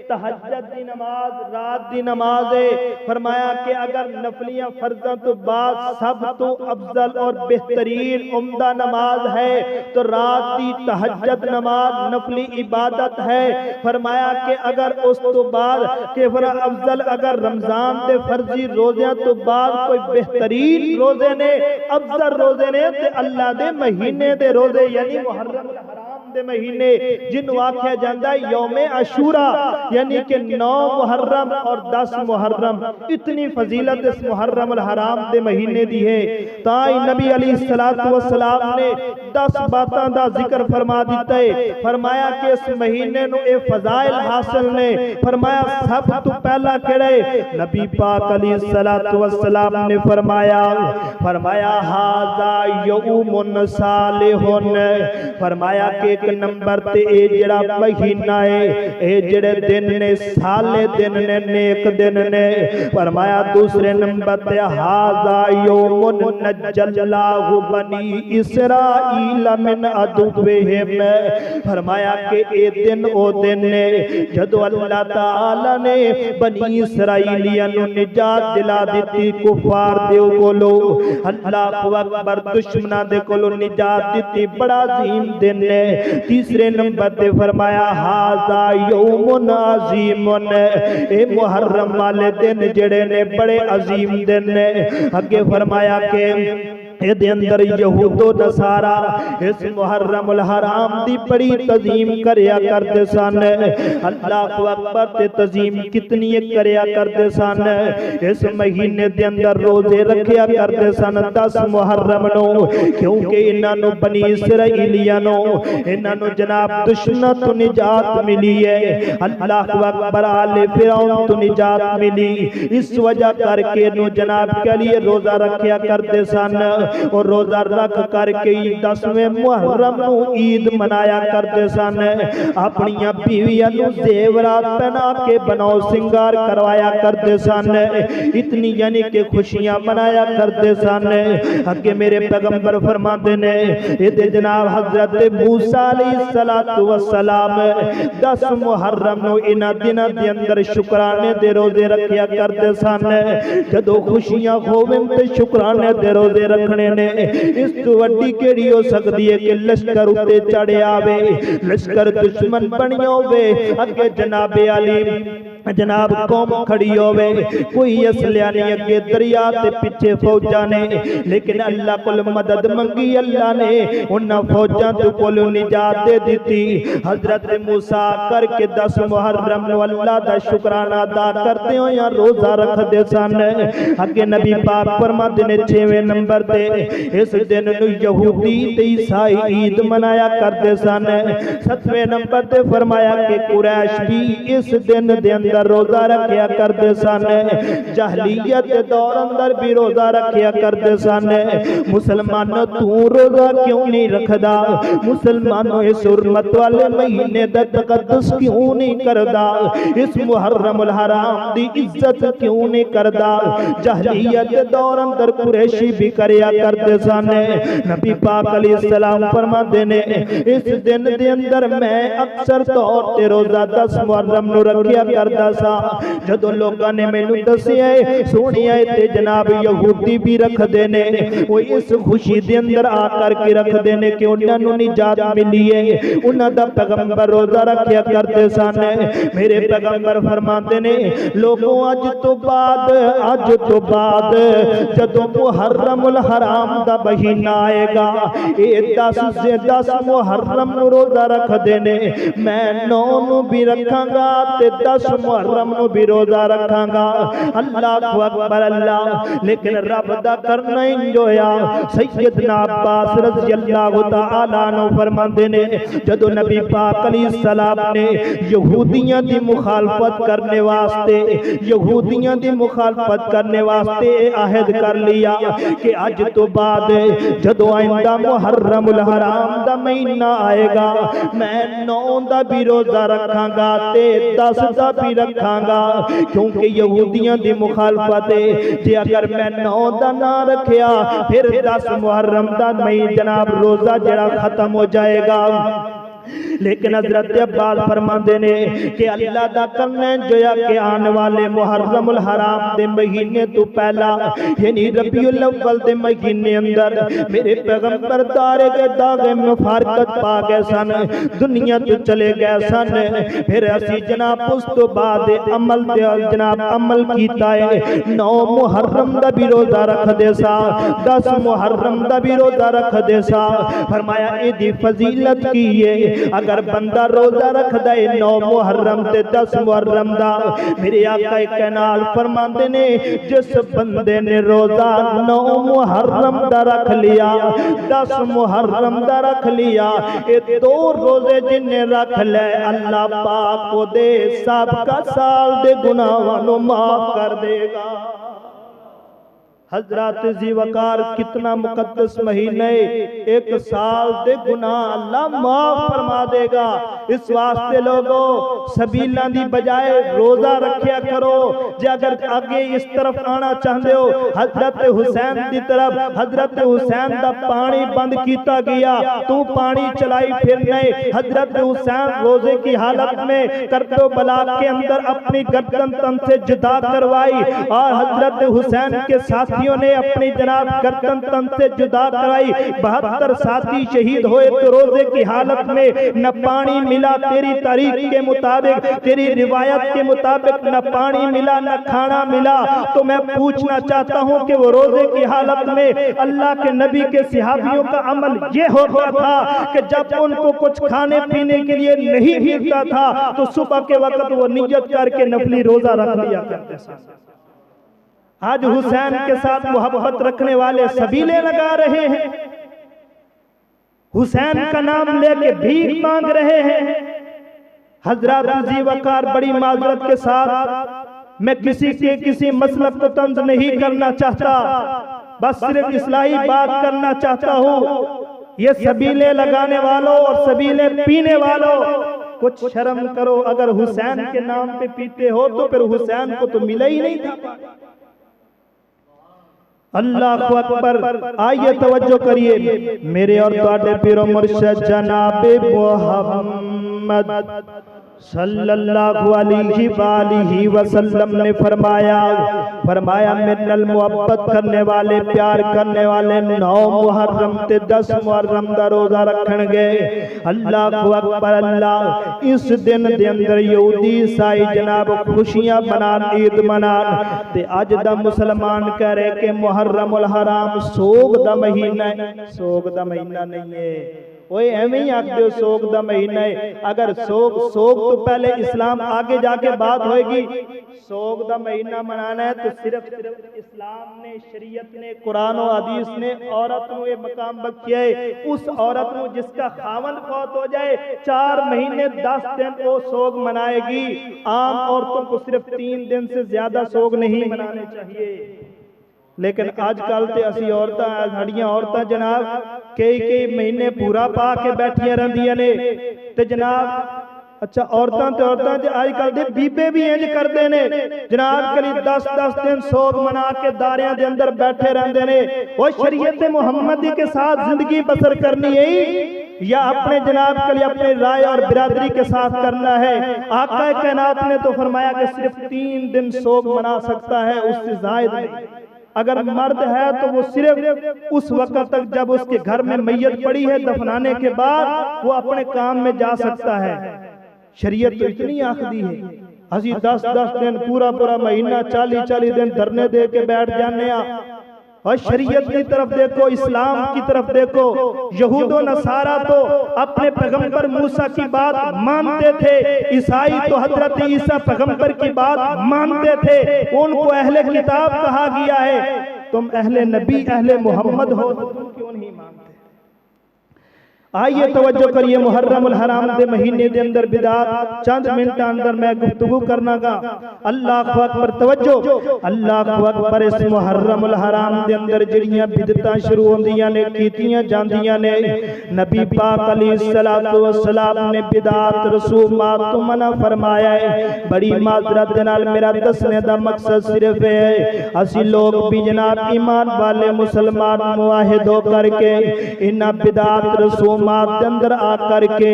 B: तहज्जुद दी नमाज रात दी नमाज है। फरमाया कि अगर नफलियां फर्ज़ां तो बाद सब तो अफजल और बेहतरीन उम्दा नमाज है तो रात दी तहज्जुद नमाज नफली इबादत है। फरमाया कि अगर उस तो बाद के फिर अफजल अगर रमजान दे फर्जी रोज़ियां तो बाद कोई बेहतरीन रोज़े ने अफजल रोज़े ने ते अल्लाह दे महीने दे रोज़े यानी मुहर्रम हराम दे महीने जिन्हों आख्या जाता है यौमे अशूरा यानी कि 9 मुहर्रम और 10 मुहर्रम, इतनी फजीलत इस मुहर्रम अल हराम दे महीने दी है। ताई नबी अलैहिस्सलातु वस्सलाम ने 10 बातों का जिक्र फरमा दिता है। फरमाया कि इस महीने नु ए फजाइल हासिल ने। फरमाया सब तो पहला केड़े नबी पाक अलैहिस्सलातु वस्सलाम ने फरमाया हाजा यौमुन सालिहुन। फरमाया कि एक नंबर ते ए जेड़ा महीना है ए जेड़े दिन ने साले दिन ने नेक दिन ने। फरमाया दूसरे नंबर ते हाजा यौमुन नज्जल्लाहु बनी इस्राईल मिन अदुव्विहिम। फरमाया कि ए दिन ओ दिन ने जदों अल्लाह ताला ने बनी इसराइलियां नु निजात दिला दी कुफार दे कोलो, अल्लाहु अकबर दुश्मनां दे कोलो निजात दी। बड़ा अजीम दिन ने। तीसरे नंबर पे फरमाया हाजा यौमुन अजीमुन। ए मुहर्रम वाले दिन जेड़े ने बड़े अजीम दिन ने। अगे फरमाया के इहदे अंदर यहूदो नसारा इस मुहर्रम अल हराम दी बड़ी तजीम करया करते सन। अल्लाहु अकबर ते तजीम कितनी करया करते सन। इस महीने दे अंदर रोजे रखया करते सन 10 मुहर्रम नो, क्योंकि इन्हां नु बनी इसराइलियां नो इन्हां नु जनाब दुश्मन तो निजात मिली है। अल्लाहु अकबर आले फिरौन तो निजात मिली। इस वजह करके नु जनाब के लिए रोजा रखया करते सन और रोजा रख करके 10वें मुहर्रम नु ईद मनाया करते सन। अपनी बीवियां नु जेवरात पहना के बनाओ सिंगार करवाया करते सन। इतनी यानी कि खुशियां मनाया करते सन। अगे मेरे पैगंबर फरमाते ने ये जनाब हजरत मूसा अलैहिस्सलातु वस्सलाम 10 मुहर्रम नु इन्हां दिनां दे अंदर शुक्राने दे रोजे रखया करते सन। जदों खुशियां होवन ते शुक्राने दे रोजे रखने ने। इस तो वड्डी केड़ी हो सकती है कि लश्कर उत्ते चढ़े आवे, लश्कर दुश्मन बनी होवे, अगे जनाबे अली जनाब कौम खड़ी होवे, कोई असलिया नहीं, अगे दरिया ते पीछे फौजा ने। लेकिन अल्लाह कोल मदद मंगी, अल्लाह ने उन्हां फौजां तो कोल निजात दे दी। हजरत मूसा करके 10 मुहर्रम नु अल्लाह दा शुक्राना अदा करते हो या रोजा रखते सन। अगे नबी पाक फरमाते ने 6वें नंबर ते इस दिन नु यहूदी ते ईसाई ईद मनाया करते सन। 7वें नंबर ते फरमाया कि कुरैश भी इस दिन दे अंदर रोजा रखया करते सन। जहलियत दे दौर अंदर भी रोजा रखया करते सन। मुसलमानों तू रोजा क्यों नहीं रखदा? मुसलमानों इस हुर्मत वाले महीने दा तकद्दुस क्यों नहीं करदा? इस मुहर्रम अल हराम दी इज्जत क्यों नहीं करदा? जहलियत दे दौर अंदर कुरैशी भी करया करते सन। नबी पाक अलैहिस्सलाम फरमाते ने इस दिन दे अंदर मैं अक्सर तौर ते रोजा 10 मुहर्रम नु रखया करदा सा। जदों लोगां ने मैनू दसिया सुनिया ते जनाब यहूदी भी रखदे ने, वो इस खुशी दे अंदर आकर के रखदे ने कि उन्हां नू निजात मिली है, उन्हां दा पैगंबर रोजा रखया करते सन। मेरे पैगंबर फरमाते ने लोगों अज तो बाद जदों मुहर्रम अल हराम दा महीना आएगा, ये 10 से 10 मुहर्रम नु रोजा रखदे ने, मैं 9 नु भी रखांगा ते 10 मुहर्रम नु भी रोजा रखांगा। अल्लाहु अकबर अल्लाह। लेकिन रब दा करना ही जोया। सैयदना अब्बास रज़ियल्लाहु तआला अन्हु फरमांदे ने जदों नबी पाक अलैहिस्सलाम ने यहूदियां दी मुखालफत करने वास्ते अहद कर लिया कि अज तो बाद जदों आइंदा मुहर्रम अल हराम दा महीना आएगा, मैं 9 दा भी रोजा रखांगा ते 10 दा भी रखांगा, क्योंकि यहूदियां दी मुखालफत है। जे अगर मैं 9 दा ना रखया फिर 10 मुहर्रम दा महीना जनाब रोजा जड़ा खत्म हो जाएगा। लेकिन हजरत अब्बास फरमाते ने कि अल्लाह दा करना जोया कि आने वाले मुहर्रमुल हराम दे महीने तो पहला यानी रबीउल अव्वल दे महीने अंदर मेरे पैगंबर तारे के दागे में फारकत पा गए सन, दुनिया तो चले गए सन। फिर असी जनाब उस तो बाद अमल जनाब अमल कीता है। 9 मुहर्रम दा भी रोजा रख दे सा, 10 मुहर्रम दा भी रोजा रख दे सा। फरमाया इदी फजीलत की है, अगर बंदा रोजा रख दे 9 मुहर्रम ते 10 मुहर्रम दा, मेरे आका कैनाल फरमाते ने जिस बंदे ने रोजा 9 मुहर्रम दा रख लिया, 10 मुहर्रम दा रख लिया, ये 2 रोजे जिन्हें रख ले अल्लाह पाक को दे सबका साल दे गुनाहों को माफ कर देगा। हजरत ज़ीवकार कितना मुकद्दस महीना है, 1 साल दे गुनाह अल्लाह माफ फरमा देगा। इस वास्ते लोगों सबीलां दी बजाय रोजा रखिया करो। जे अगर आगे इस तरफ आना चाहते हो हजरत हुसैन की तरफ, हजरत हुसैन दा पानी बंद किया गया, तू पानी चलाई फिरने। हजरत हुसैन रोजे की हालत में करबला के अंदर अपनी गर्दन तन से जुदा करवाई और हजरत हुसैन के साथी ने अपनी जनाब गर्दन तन से जुदा कराई। 72 साथी शहीद हुए तो रोजे की हालत में न पानी मिला, तेरी तारीख के मुताबिक, तेरी रिवायत के मुताबिक न पानी मिला न खाना मिला। तो मैं पूछना चाहता हूं कि वो रोजे की हालत में अल्लाह के नबी के सहाबियों का अमल ये होता था कि जब उनको कुछ खाने पीने के लिए नहीं मिलता था तो सुबह के वक्त वो नियत करके नफली रोजा रख लिया करते थे। आज हुसैन के साथ मोहब्बत रखने वाले सबीले लगा रहे हैं, हुसैन का नाम लेके भीख मांग रहे हैं। हजरत ज़ीवकार बड़ी माजरत के साथ मैं किसी मसलब को तंज नहीं करना चाहता, बस सिर्फ इस्लाही बात करना चाहता हूँ। ये सबीले लगाने वालों और सबीले पीने वालों कुछ शर्म करो। अगर हुसैन के नाम पे पीते हो तो फिर हुसैन को तो मिला ही नहीं था। अल्लाह अकबर। आइए तवज्जो करिए, मेरे और तुहाडे पीरो मुर्शिद जनाब मोहम्मद सल्लल्लाहु अलैहि वसल्लम ने फरमाया मेरे नाल मोहब्बत करने वाले, प्यार करने वाले 9 मुहर्रम ते 10 मुहर्रम दा रोजा रखणगे। अल्लाह अकबर। अल्लाह इस दिन दे अंदर यहूदी ईसाई जनाब खुशियां मनान, ईद मनान ते अज दा मुसलमान कह रहे कि मुहर्रमुल हराम सोग दा महीना है। सोग दा महीना नहीं है, ओए एवं ही आखदे सोग दा महीना है। अगर सोग तो पहले इस्लाम आगे जाके बात होगी। सोग दा महीना मनाना है तो सिर्फ इस्लाम ने, शरीयत ने, कुरान और हदीस ने औरत को ये मकाम बख्शिया है। उस औरत को जिसका खावंद फौत हो जाए 4 महीने 10 दिन वो सोग मनाएगी। आम औरतों को सिर्फ 3 दिन से ज्यादा सोग नहीं मनाने चाहिए। लेकिन आजकल तो असी औरतां, साड़ियां औरतां जनाब कई महीने पूरा पा के बैठिया रहिंदियां ने ते जनाब अच्छा औरतां ते आजकल दे बीबे भी इंज करते ने जनाब करी 10-10 दिन सोग मना के दारियां दे अंदर बैठे रहंदे ने। वो शरीयत मुहम्मदी के साथ जिंदगी बसर करनी है या अपने जनाब के लिए अपने राय और बिरादरी के साथ करना है। आका कायनात ने तो फरमाया कि सिर्फ 3 दिन सोग मना सकता है, उससे जायद नहीं। अगर मर्द है तो वो सिर्फ उस वक्त तक जब उसके घर में मैयत पड़ी है दफनाने के बाद वो अपने काम में जा सकता है। शरीयत तो इतनी आखदी है, असी 10-10 दिन पूरा महीना 40-40 दिन धरने दे के बैठ जाने। और शरीयत की तरफ देखो, इस्लाम की तरफ देखो। यहूद और नसारा तो अपने पैगंबर मूसा की बात मानते थे, ईसाई तो हजरत ईसा पैगंबर की बात मानते थे। उनको अहले किताब कहा गया है। तुम अहले नबी, अहले मोहम्मद हो तो तुम क्यों नहीं मानते? आइए तवज्जो करिए, मुहर्रमुल हराम दे महीने दे अंदर बिदात चंद मिनट अंदर मैं गुफ्तगू करना गा। अल्लाह अकबर। तवज्जो, अल्लाह अकबर। इस मुहर्रमुल हराम दे अंदर जिहड़ियां बिदतां शुरू होंदियां ने, कीतियां जांदियां ने, नबी पाक अलैहिस्सलातु वस्सलाम ने बिदात रसूमात तो मना फरमाया है। बड़ी माजरत दे नाल मेरा दसने दा मकसद सिर्फ है असी लोग भी जनाब ईमान वाले मुसलमान मुआहिद होकर के इन्हां बिदात रसूम जुल्मात के अंदर आ करके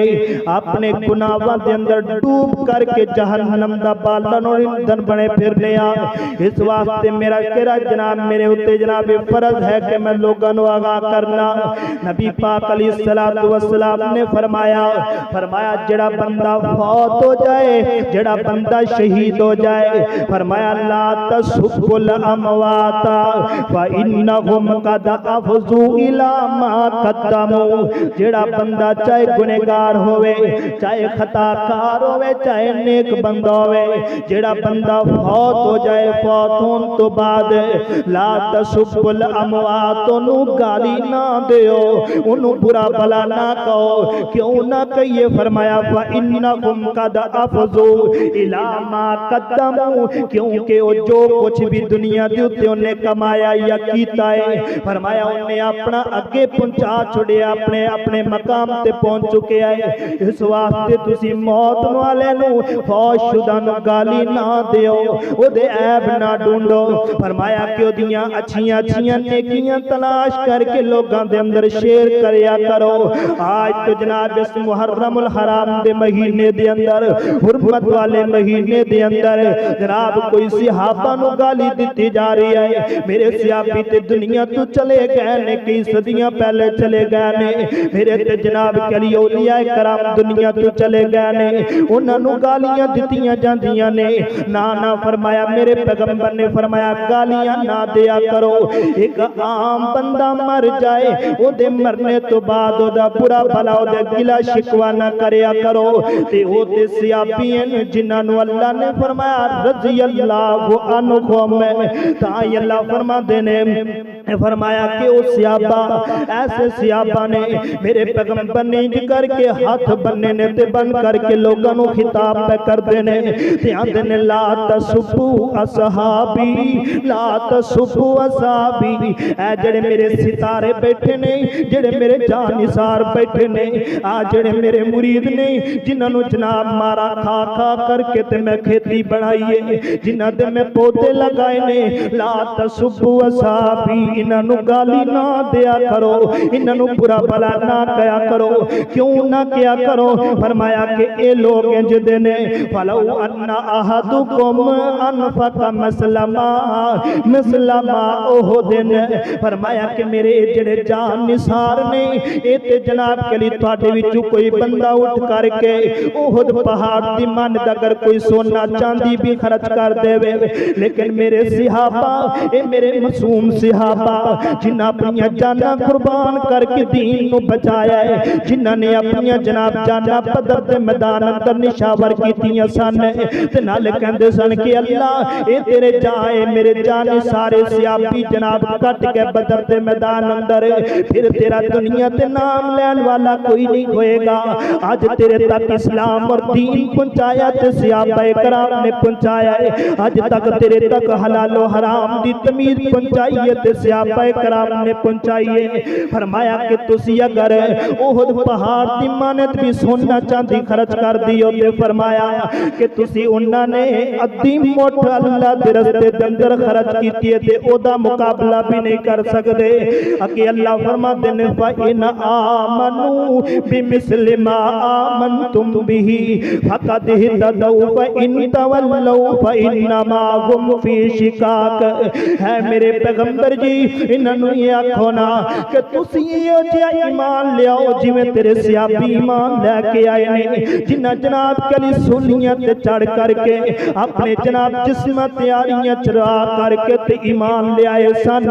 B: अपने गुनाहां दे अंदर डूब करके जहन्नम दा बालन और ईंधन बने फिरने आ। इस वास्ते मेरा केरा जनाब मेरे उत्ते जनाब फर्ज है कि मैं लोगों को आगाह करना। नबी पाक अलैहिस्सलातु वस्सलाम ने फरमाया जेड़ा बंदा फौत हो जाए, जेड़ा बंदा शहीद हो जाए, फरमाया ला तसुब्बुल अमवाता फ इन्नहुम कद अफजू इला मा कद्दमू। जेड़ा बंदा चाहे गुनहगार होवे, चाहे खताकार होवे, चाहे नेक बंदा होवे, जेड़ा बंदा फौत हो जाए, फौत होने तो बाद ला तसुब्बुल अमवात, ओनू गाली ना दियो, ओनू बुरा भला ना कहो। क्यों ना कहिए? फरमाया फ इन्नहुम कद अफजू इला मा कद्दमू, क्योंकि वो जो कुछ भी दुनिया दे उत्ते उन्हें कमाया या कीता है, फरमाया उन्हें अपना अगे पहुंचा छुड़िया, अपने अपने मकाम ते पहुंच चुके है। इस वास्ते तुसी मौत वाले नू फौशुदा नू गाली ना दियो, ओदे ऐब ना ढूंढो। फरमाया कि ओदियां अच्छियां अच्छियां नेकियां तलाश करके लोगां दे अंदर शेयर करया करो। आज तो जनाब इस मुहर्रमुल हराम दे महीने दे अंदर, हुर्मत वाले महीने दे अंदर जनाब कोई सहाबा नू गाली दी जा रही है। मेरे सहाबी ते दुनिया तो चले गए ने, कई सदियां पहले चले गए ने। मेरे ते जनाब कली औलिया कराम दुनिया तो चले गए ने, उन्हां नू गालियां दित्तियां जांदियां ने। ना ना फरमाया मेरे पैगंबर ने फरमाया गालियां ना दिया करो। एक आम बंदा मर जाए, ओदे मरने तो बाद ओदा बुरा भला ओदा गिला शिकवा ना करया करो। ते ओ ते सहाबी हैं जिन्हां नू अल्लाह ने फरमाया रज़ियल्लाहु अन्हुम, तां अल्लाह फरमाते ने फरमाया कि वो सहाबा, ऐसे सहाबा ने मेरे पैगंबर ने इंज करके हाथ बन्ने ने ते बन करके लोगों को खिताब पे करते ने ते आंदे ने ला तसुब्बु असहाबी, ला तसुब्बु असहाबी। ऐ जेड़े मेरे सितारे बैठे ने, जेड़े मेरे जानिसार बैठे ने, आ जेड़े मेरे मुरीद ने, जिन्होंने जनाब मारा खा खा करके ते मैं खेती बनाई है, जिन्हां दे मैं पौधे लगाए ने, ला तसुब्बु असहाबी, इन्हां गाली ना दिया करो, इन्हां बुरा भला ना कया करो। क्यों ना किया करो? फरमाया कि ये लोग जिदे ने फलौ अन्ना अहदुकुम अनफका मसलमा मसलमा ओहुदिन, फरमाया कि मेरे जेड़े जान निसार ने, ये ते जनाब के लिए तुहाडे विचों कोई बंदा उठ करके ओहुद पहाड़ दी मन दा अगर कोई सोना चांदी भी खर्च कर देवे, लेकिन मेरे सहाबा, ये मेरे मासूम सहाबा जिन्हां अपनी जाना कुर्बान करके दीन नू बचाया है, जिन्हां ने अपनी जनाब जाना बदर दे मैदान अंदर निशावर कीतियां सन, ते नाल कहंदे सन कि अल्लाह ए तेरे जाए मेरे जाने सारे सहाबी जनाब कट के बदर दे मैदान अंदर, फिर तेरा दुनिया ते नाम लैन वाला कोई नहीं होएगा। आज तेरे तक इस्लाम और दीन पहुंचाया ते सहाबाए कराम ने पहुंचाया है, आज तक तेरे तक हलाल और हराम दी तमीज पहुंचाई है ते सहाबाए कराम ने पहुंचाई है। फरमाया कि तुसी अगर ओहद पहाड़ दी मानत भी सोना चांदी खर्च कर दियो ते फरमाया कि तुसी उन्हां ने अद्धी मोट अल्लाह दे रस्ते दे अंदर खर्च कीती है ते ओदा मुकाबला भी नहीं कर सकदे। अगे अल्लाह फरमाते ने फ इन आमनू बिमिस्लि मा आमनतुम बिही फकद हिददौ फ इन तवल्लौ फ इन्नमा हुम फी शिकाक। है मेरे पैगंबर जी, इन्होंने ये आखो ना कि तुसी ये जिहा ईमान लियाओ जिवें तेरे सहाबी ईमान लैके आए ने, जिन्हां जनाब कली सूलियां ते चढ़ करके अपने जनाब जिस्मां तैयारियां चढ़ा करके ते ईमान ले आए सन।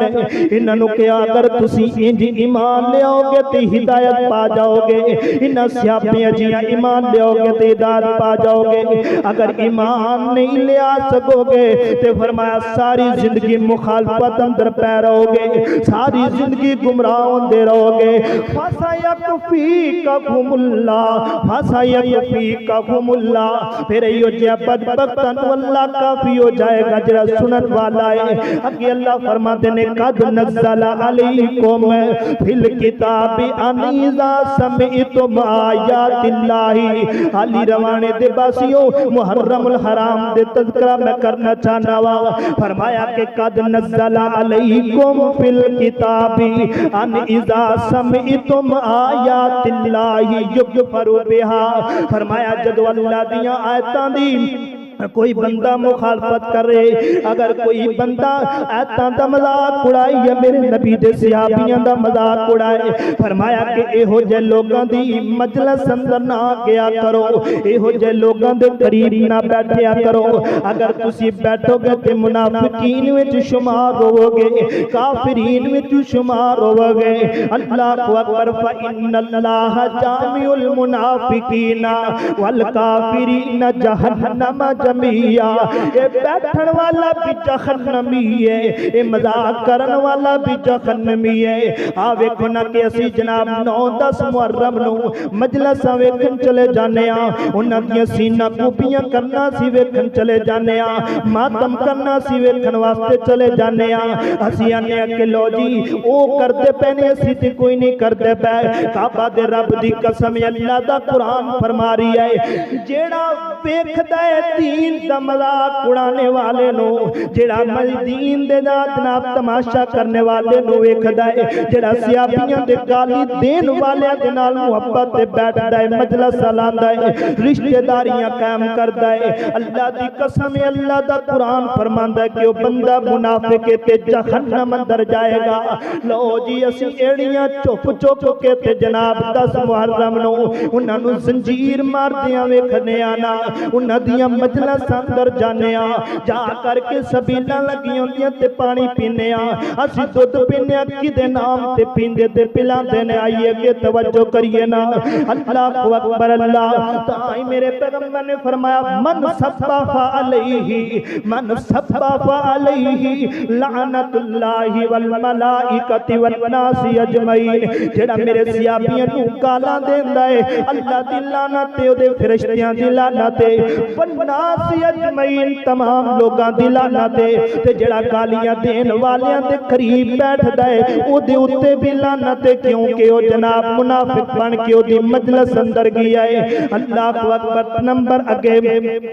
B: इन्होंने कहा अगर तुसी इंज ईमान लियाओगे ते हिदायत पा जाओगे, इन्हां सहाबियां जिहा ईमान लियाओगे ते हिदायत पा जाओगे। अगर ईमान नहीं लिया सकोगे ते फरमाया सारी जिंदगी मुखालफत अंदर पै रहोगे, सारी जिंदगी गुमराह होंदे रहोगे। फिर यो जे बदबख्तां नूं अल्लाह काफी हो जाएगा जरा सुनन वाला है। अगे अल्लाह फरमाते ने कद नज़्ज़ल अलैकुम फिल किताबि अन इज़ा समिअतुम आयातिल्लाहि। अली रवाने दे बासियों मुहर्रमुल हराम दे तज़किरा मैं करना चाहना वा। फरमाया कि कद नज़्ज़ल अलैकुम फिल किताबि अन इज़ा समिअतुम आयातिल्लाहि युकफरु बिहा। फरमाया जदों अल्लाह दियां आयतां दी कोई बंदा मुखालफत करे, अगर कोई बंदा ऐतां दा मजाक उड़ाए या मेरे नबी दे सहाबियां दा मजाक उड़ाए, फरमाया कि इहो जे लोगां दी मजलिस अंदर ना गया करो, इहो जे लोगां दे करीब ना बैठया करो। अगर तुसी बैठोगे ते मुनाफिकीन विच शुमार होवोगे, काफिरीन विच शुमार होवोगे। अल्लाहु अकबर। फ इन्नल्लाह जामिउल मुनाफिकीना वल काफिरीना जहन्नम जमिया। ये बैठन वाला भी जहन्नमी है, ये मजाक करन वाला भी जहन्नमी है। आ वेखो ना कि असी जनाब 9-10 मुहर्रम नूं मजलिसां वेखन चले जाने आ, उन्हां दी सीना कूपियां करना सी वेखन चले जाने आ, मातम करना सी वेखन वास्ते चले जाने आ। असी आने कि लो जी ओ करदे पे ने, असी ते कोई नहीं करदे पे। काबा दे रब दी कसम, अल्लाह दा कुरान फरमा रही है, जेड़ा वेखदा है दीन दा मजाक उड़ाने वाले नो, जेड़ा दीन दे जनाब तमाशा करने वाले नो वेखदा है, जेड़ा सहाबियां दे गाली देन वाले दे नाल मुहब्बत ते बैठदा है, मजलिस लांदा है, रिश्तेदारियां कायम करदा है। अल्लाह दी कसम, अल्लाह दा कुरान फरमांदा है कि ओ बंदा मुनाफिक ते जहन्नम अंदर जाएगा। लो जी असी एड़ियां चुप चुप के ते जनाब 10 मुहर्रम नो उन्हां नु जंजीर मारदियां वेखने आना, उन्हां दियां मजलिस अंदर जाने आ, जा करके सबीला लगी होंदियां ते पानी पीने आ। असी दुध पीने आ किदे नाम ते पींदे ते पिलांदे ने। आइए के तवज्जो करिए ना। अल्लाहु अकबर। अल्लाह ताई मेरे पैगंबर ने फरमाया, मन सब्बाफा अलैहि, मन सब्बाफा अलैहि लानतुल्लाहि वल मलाइकति वन नासी अजमईन। जेड़ा मेरे सहाबियां नू गालां देंदा है, अल्लाह दी लानत ते ओदे फरिश्तियां दी लानत ते वन्नासी अजमईन तमाम लोगां दी लानत ते जेड़ा गालियां देन वालियां दे करीब बैठदा है ओदे उत्ते भी लानत है, क्योंकि ओ जनाब मुनाफिक बन के ओदी मजलिस अंदर गया है। अल्लाहु अकबर। नंबर अगे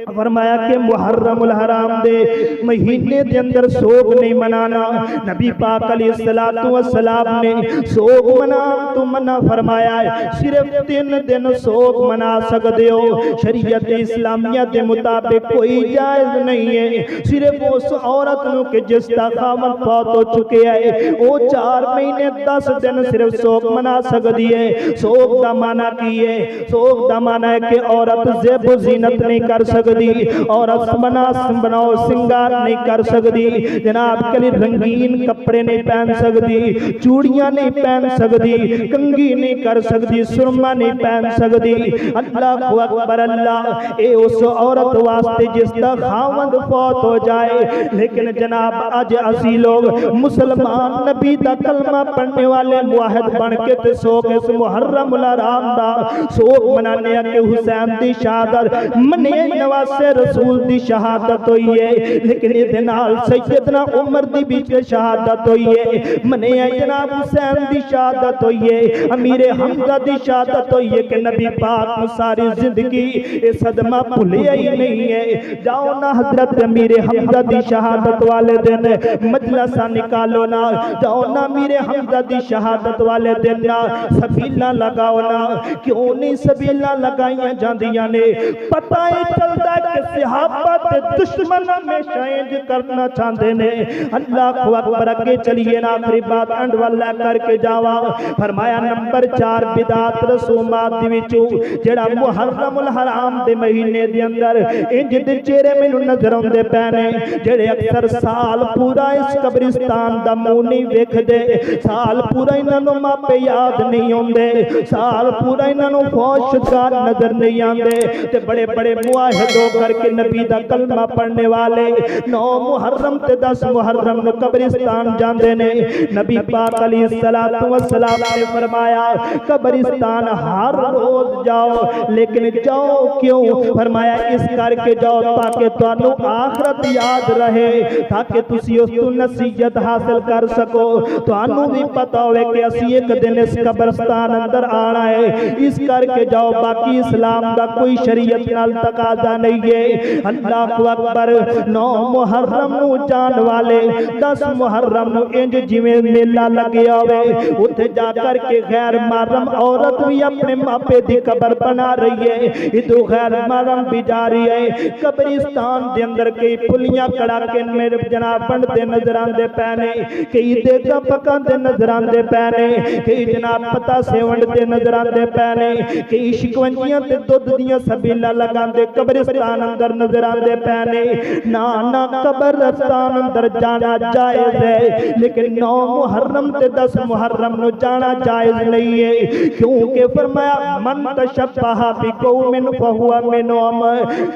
B: फरमाया कि मुहर्रमुल हराम दे महीने दे अंदर सोग नहीं मनाना। नबी पाक अलैहिस्सलातु वस्सलाम ने सोग मनान तो मना फरमाया है, सिर्फ 3 दिन सोग मना सकदे हो। शरीयत इस्लामिया के मुताबिक कोई जायज नहीं है। सिर्फ उस औरत नु के जिसका खामन फौत हो चुके है वो 4 महीने 10 दिन सिर्फ सोग मना सकती है। सोग का माना की है? सोग का माना है कि औरत ज़ेब ज़ीनत नहीं कर सकती, औरत बनाओ सिंगार नहीं कर सकती, जनाब के लिए रंगीन कपड़े नहीं पहन सकती, चूड़ियां नहीं पहन सकती, कंघी नहीं कर सकती, सुरमा नहीं पहन सकती। अल्लाहु अकबर। अल्लाह ए उस औरत वास्ते जिसका खावंद फौत हो जाए। लेकिन जनाब अज असी लोग मुसलमान नबी दा कलमा पढ़ने वाले मुआहिद बन के ते सोग इस मुहर्रमुल हराम दा सोग मनाने कि हुसैन दी शहादत मने नवासे रसूल दी शहादत हुई है। लेकिन इहदे नाल सैयदना उमर दी भी शहादत हुई है, मने जनाब हुसैन दी शहादत हुई है, अमीर हमजा दी शहादत हुई है कि नबी पाक ने सारी जिंदगी ये सदमा भूलिया ही नहीं है। जाओ ना हजरत अमीर हमजा दी शहादत वाले दिन मजलिसा निकालो ना, जाओ ना अमीर हमजा दी शहादत वाले दिन ना सबीला लगाओ ना। क्यों नहीं सबीला लगाइया जांदियां ने? पता ही चलता कि सहाबा ते दुश्मन हमेशा इंज करना चाहते ने। अल्लाहु अकबर। अगे चलिए ना, आखिरी बात अंड वाला करके जावा। फरमाया नंबर 4 बिदात रसूमात दे विचों जेड़ा मुहर्रमुल हराम दे महीने दे अंदर इंज दे चेहरे मैनू नजर आउंदे पै ने, जेड़े अक्सर साल पूरा इस कब्रिस्तान दा मुंह नहीं वेखदे, साल पूरा इन्हां नू मापे याद नहीं आउंदे, साल पूरा इन्हां नू फौशगार नजर नहीं आंदे, ते बड़े बड़े मुआहिद होकर के नबी दा कलमा पढ़ने वाले 9 मुहर्रम ते 10 मुहर्रम नू कब्रिस्तान जांदे ने। नबी पाक अलैहिस्सलातु वस्सलाम ने फरमाया कब्रिस्तान हर रोज जाओ, लेकिन जाओ क्यों? फरमाया इस करके करके जाओ ताकि तुहानू आखरत याद रहे, ताकि तुसी उस तो नसीहत हासिल कर सको। तुहानू भी पता होवे कि असी एक दिन इस कब्रिस्तान अंदर आना है, इस करके जाओ। बाकी इस्लाम दा कोई शरीयत नाल तकाजा नहीं है। अल्लाह अकबर। 9 मुहर्रम नू जान वाले 10 मुहर्रम नू इंज जिवें मेला लगे होवे, उत्थे जा करके गैर महरम औरत भी अपने मापे दी कब्र बना रही है, इदो गैर महरम भी जा रही है। कब्रिस्तान दे अंदर कई पुलियां कड़ाके मेरे जनाब बनते नजर आंदे पैने, कई देगा पकांदे नजर आंदे पैने, कई जनाब पता से वंडते नजर आंदे पैने, कई शिकवंजियां ते दुध दियां सबीला लगांदे कब्रिस्तान अंदर नजर आंदे पैने। ना ना कब्रिस्तान अंदर जाना जायज है, लेकिन 9 मुहर्रम ते 10 मुहर्रम नु जाना जायज नहीं है, क्योंकि फरमाया मन तशब्बहा बिकौमिन फहुवा मिनहुम,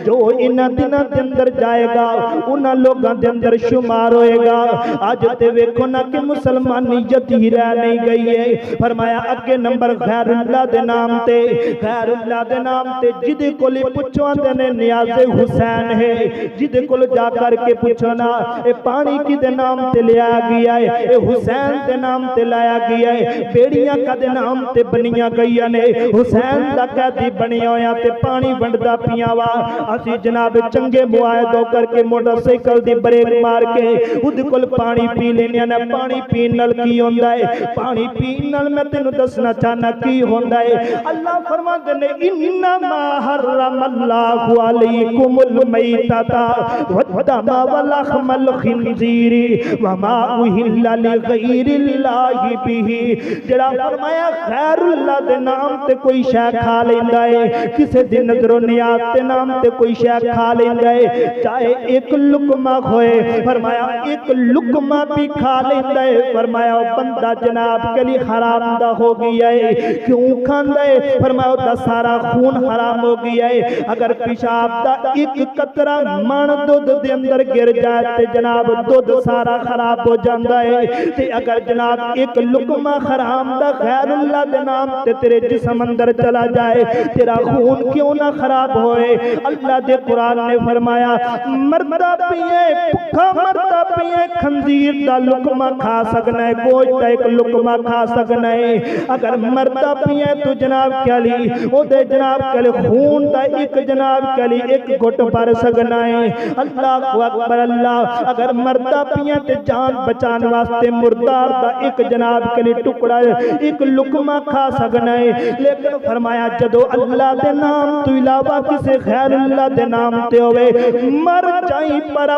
B: जो इन दिनों के अंदर जाएगा उन लोगों के अंदर शुमार होएगा। आज ते वेखो ना कि मुसलमानियत ही रह नहीं गई है। फरमाया अगे नंबर गैरुल्लाह दे नाम ते, गैरुल्लाह दे नाम ते जिदे कोल पुछो आंदे ने नियाज़े हुसैन है, जिदे कोल जा करके पूछो ना ए पानी किदे नाम ते लिया गया है, ए हुसैन दे नाम ते लाया गया है, बेड़ियां कदे नाम ते बनियां गईयां ने, हुसैन दा कैदी बनिया होया ते पानी वंडदा पिया वा। असी जनाब चंगे मुआयदो करके मोटरसाइकिल दी ब्रेक मार के उहदे कोल पानी पी लेने ना। पानी पीन नाल की होंदा है? पानी पीन नाल मैं तेनू दसना चाहना की होंदा है। अल्लाह फरमांदे ने इन्नमा हर्रमल्लाहु अलैकुमुल मैतता वद्दमा वलहमल खिंजीरी वमा उहिल्ला लिगैरिल्लाहि बिही। जेड़ा फरमाया गैरुल्लाह दे नाम ते कोई शै खा लेंदा है, किसे दी नजरो नियात ते नाम ते कोई शै खा लेंदा है, चाहे एक लुकमा होए, फरमाया एक लुकमा भी खा लेंदा है, फरमाया वो बंदा जनाब के लिए हराम दा हो गया है। क्यों खांदा है? फरमाया उसदा सारा खून हराम हो गया है। अगर पेशाब दा एक कतरा मन दूध दे अंदर गिर जाए ते जनाब दूध सारा खराब हो जाता है। ते अगर जनाब एक लुकमा हराम दा गैरुल्लाह दे नाम ते तेरे जिस्म अंदर चला जाए, तेरा खून क्यों ना खराब होए। अल्लाह दे कुरान ने फरमाया मरदा पिए भुखा मरदा पिए खंजीर दा लुकमा खा सकना है, गोश्त दा एक लुकमा खा सकना है। अगर मरदा पिए तो जनाब कली ओदे जनाब कली खून दा एक जनाब कली एक घुट भर सकना है। अल्लाह अकबर अल्लाह। अगर मरदा पिए ते जान बचाने वास्ते मुर्दार दा एक जनाब कली टुकड़ा एक लुकमा खा सकना है। लेकिन फरमाया जदों अल्लाह दे नाम तो इलावा किसी गैर अल्लाह दे नाम ते होवे मर जाई पर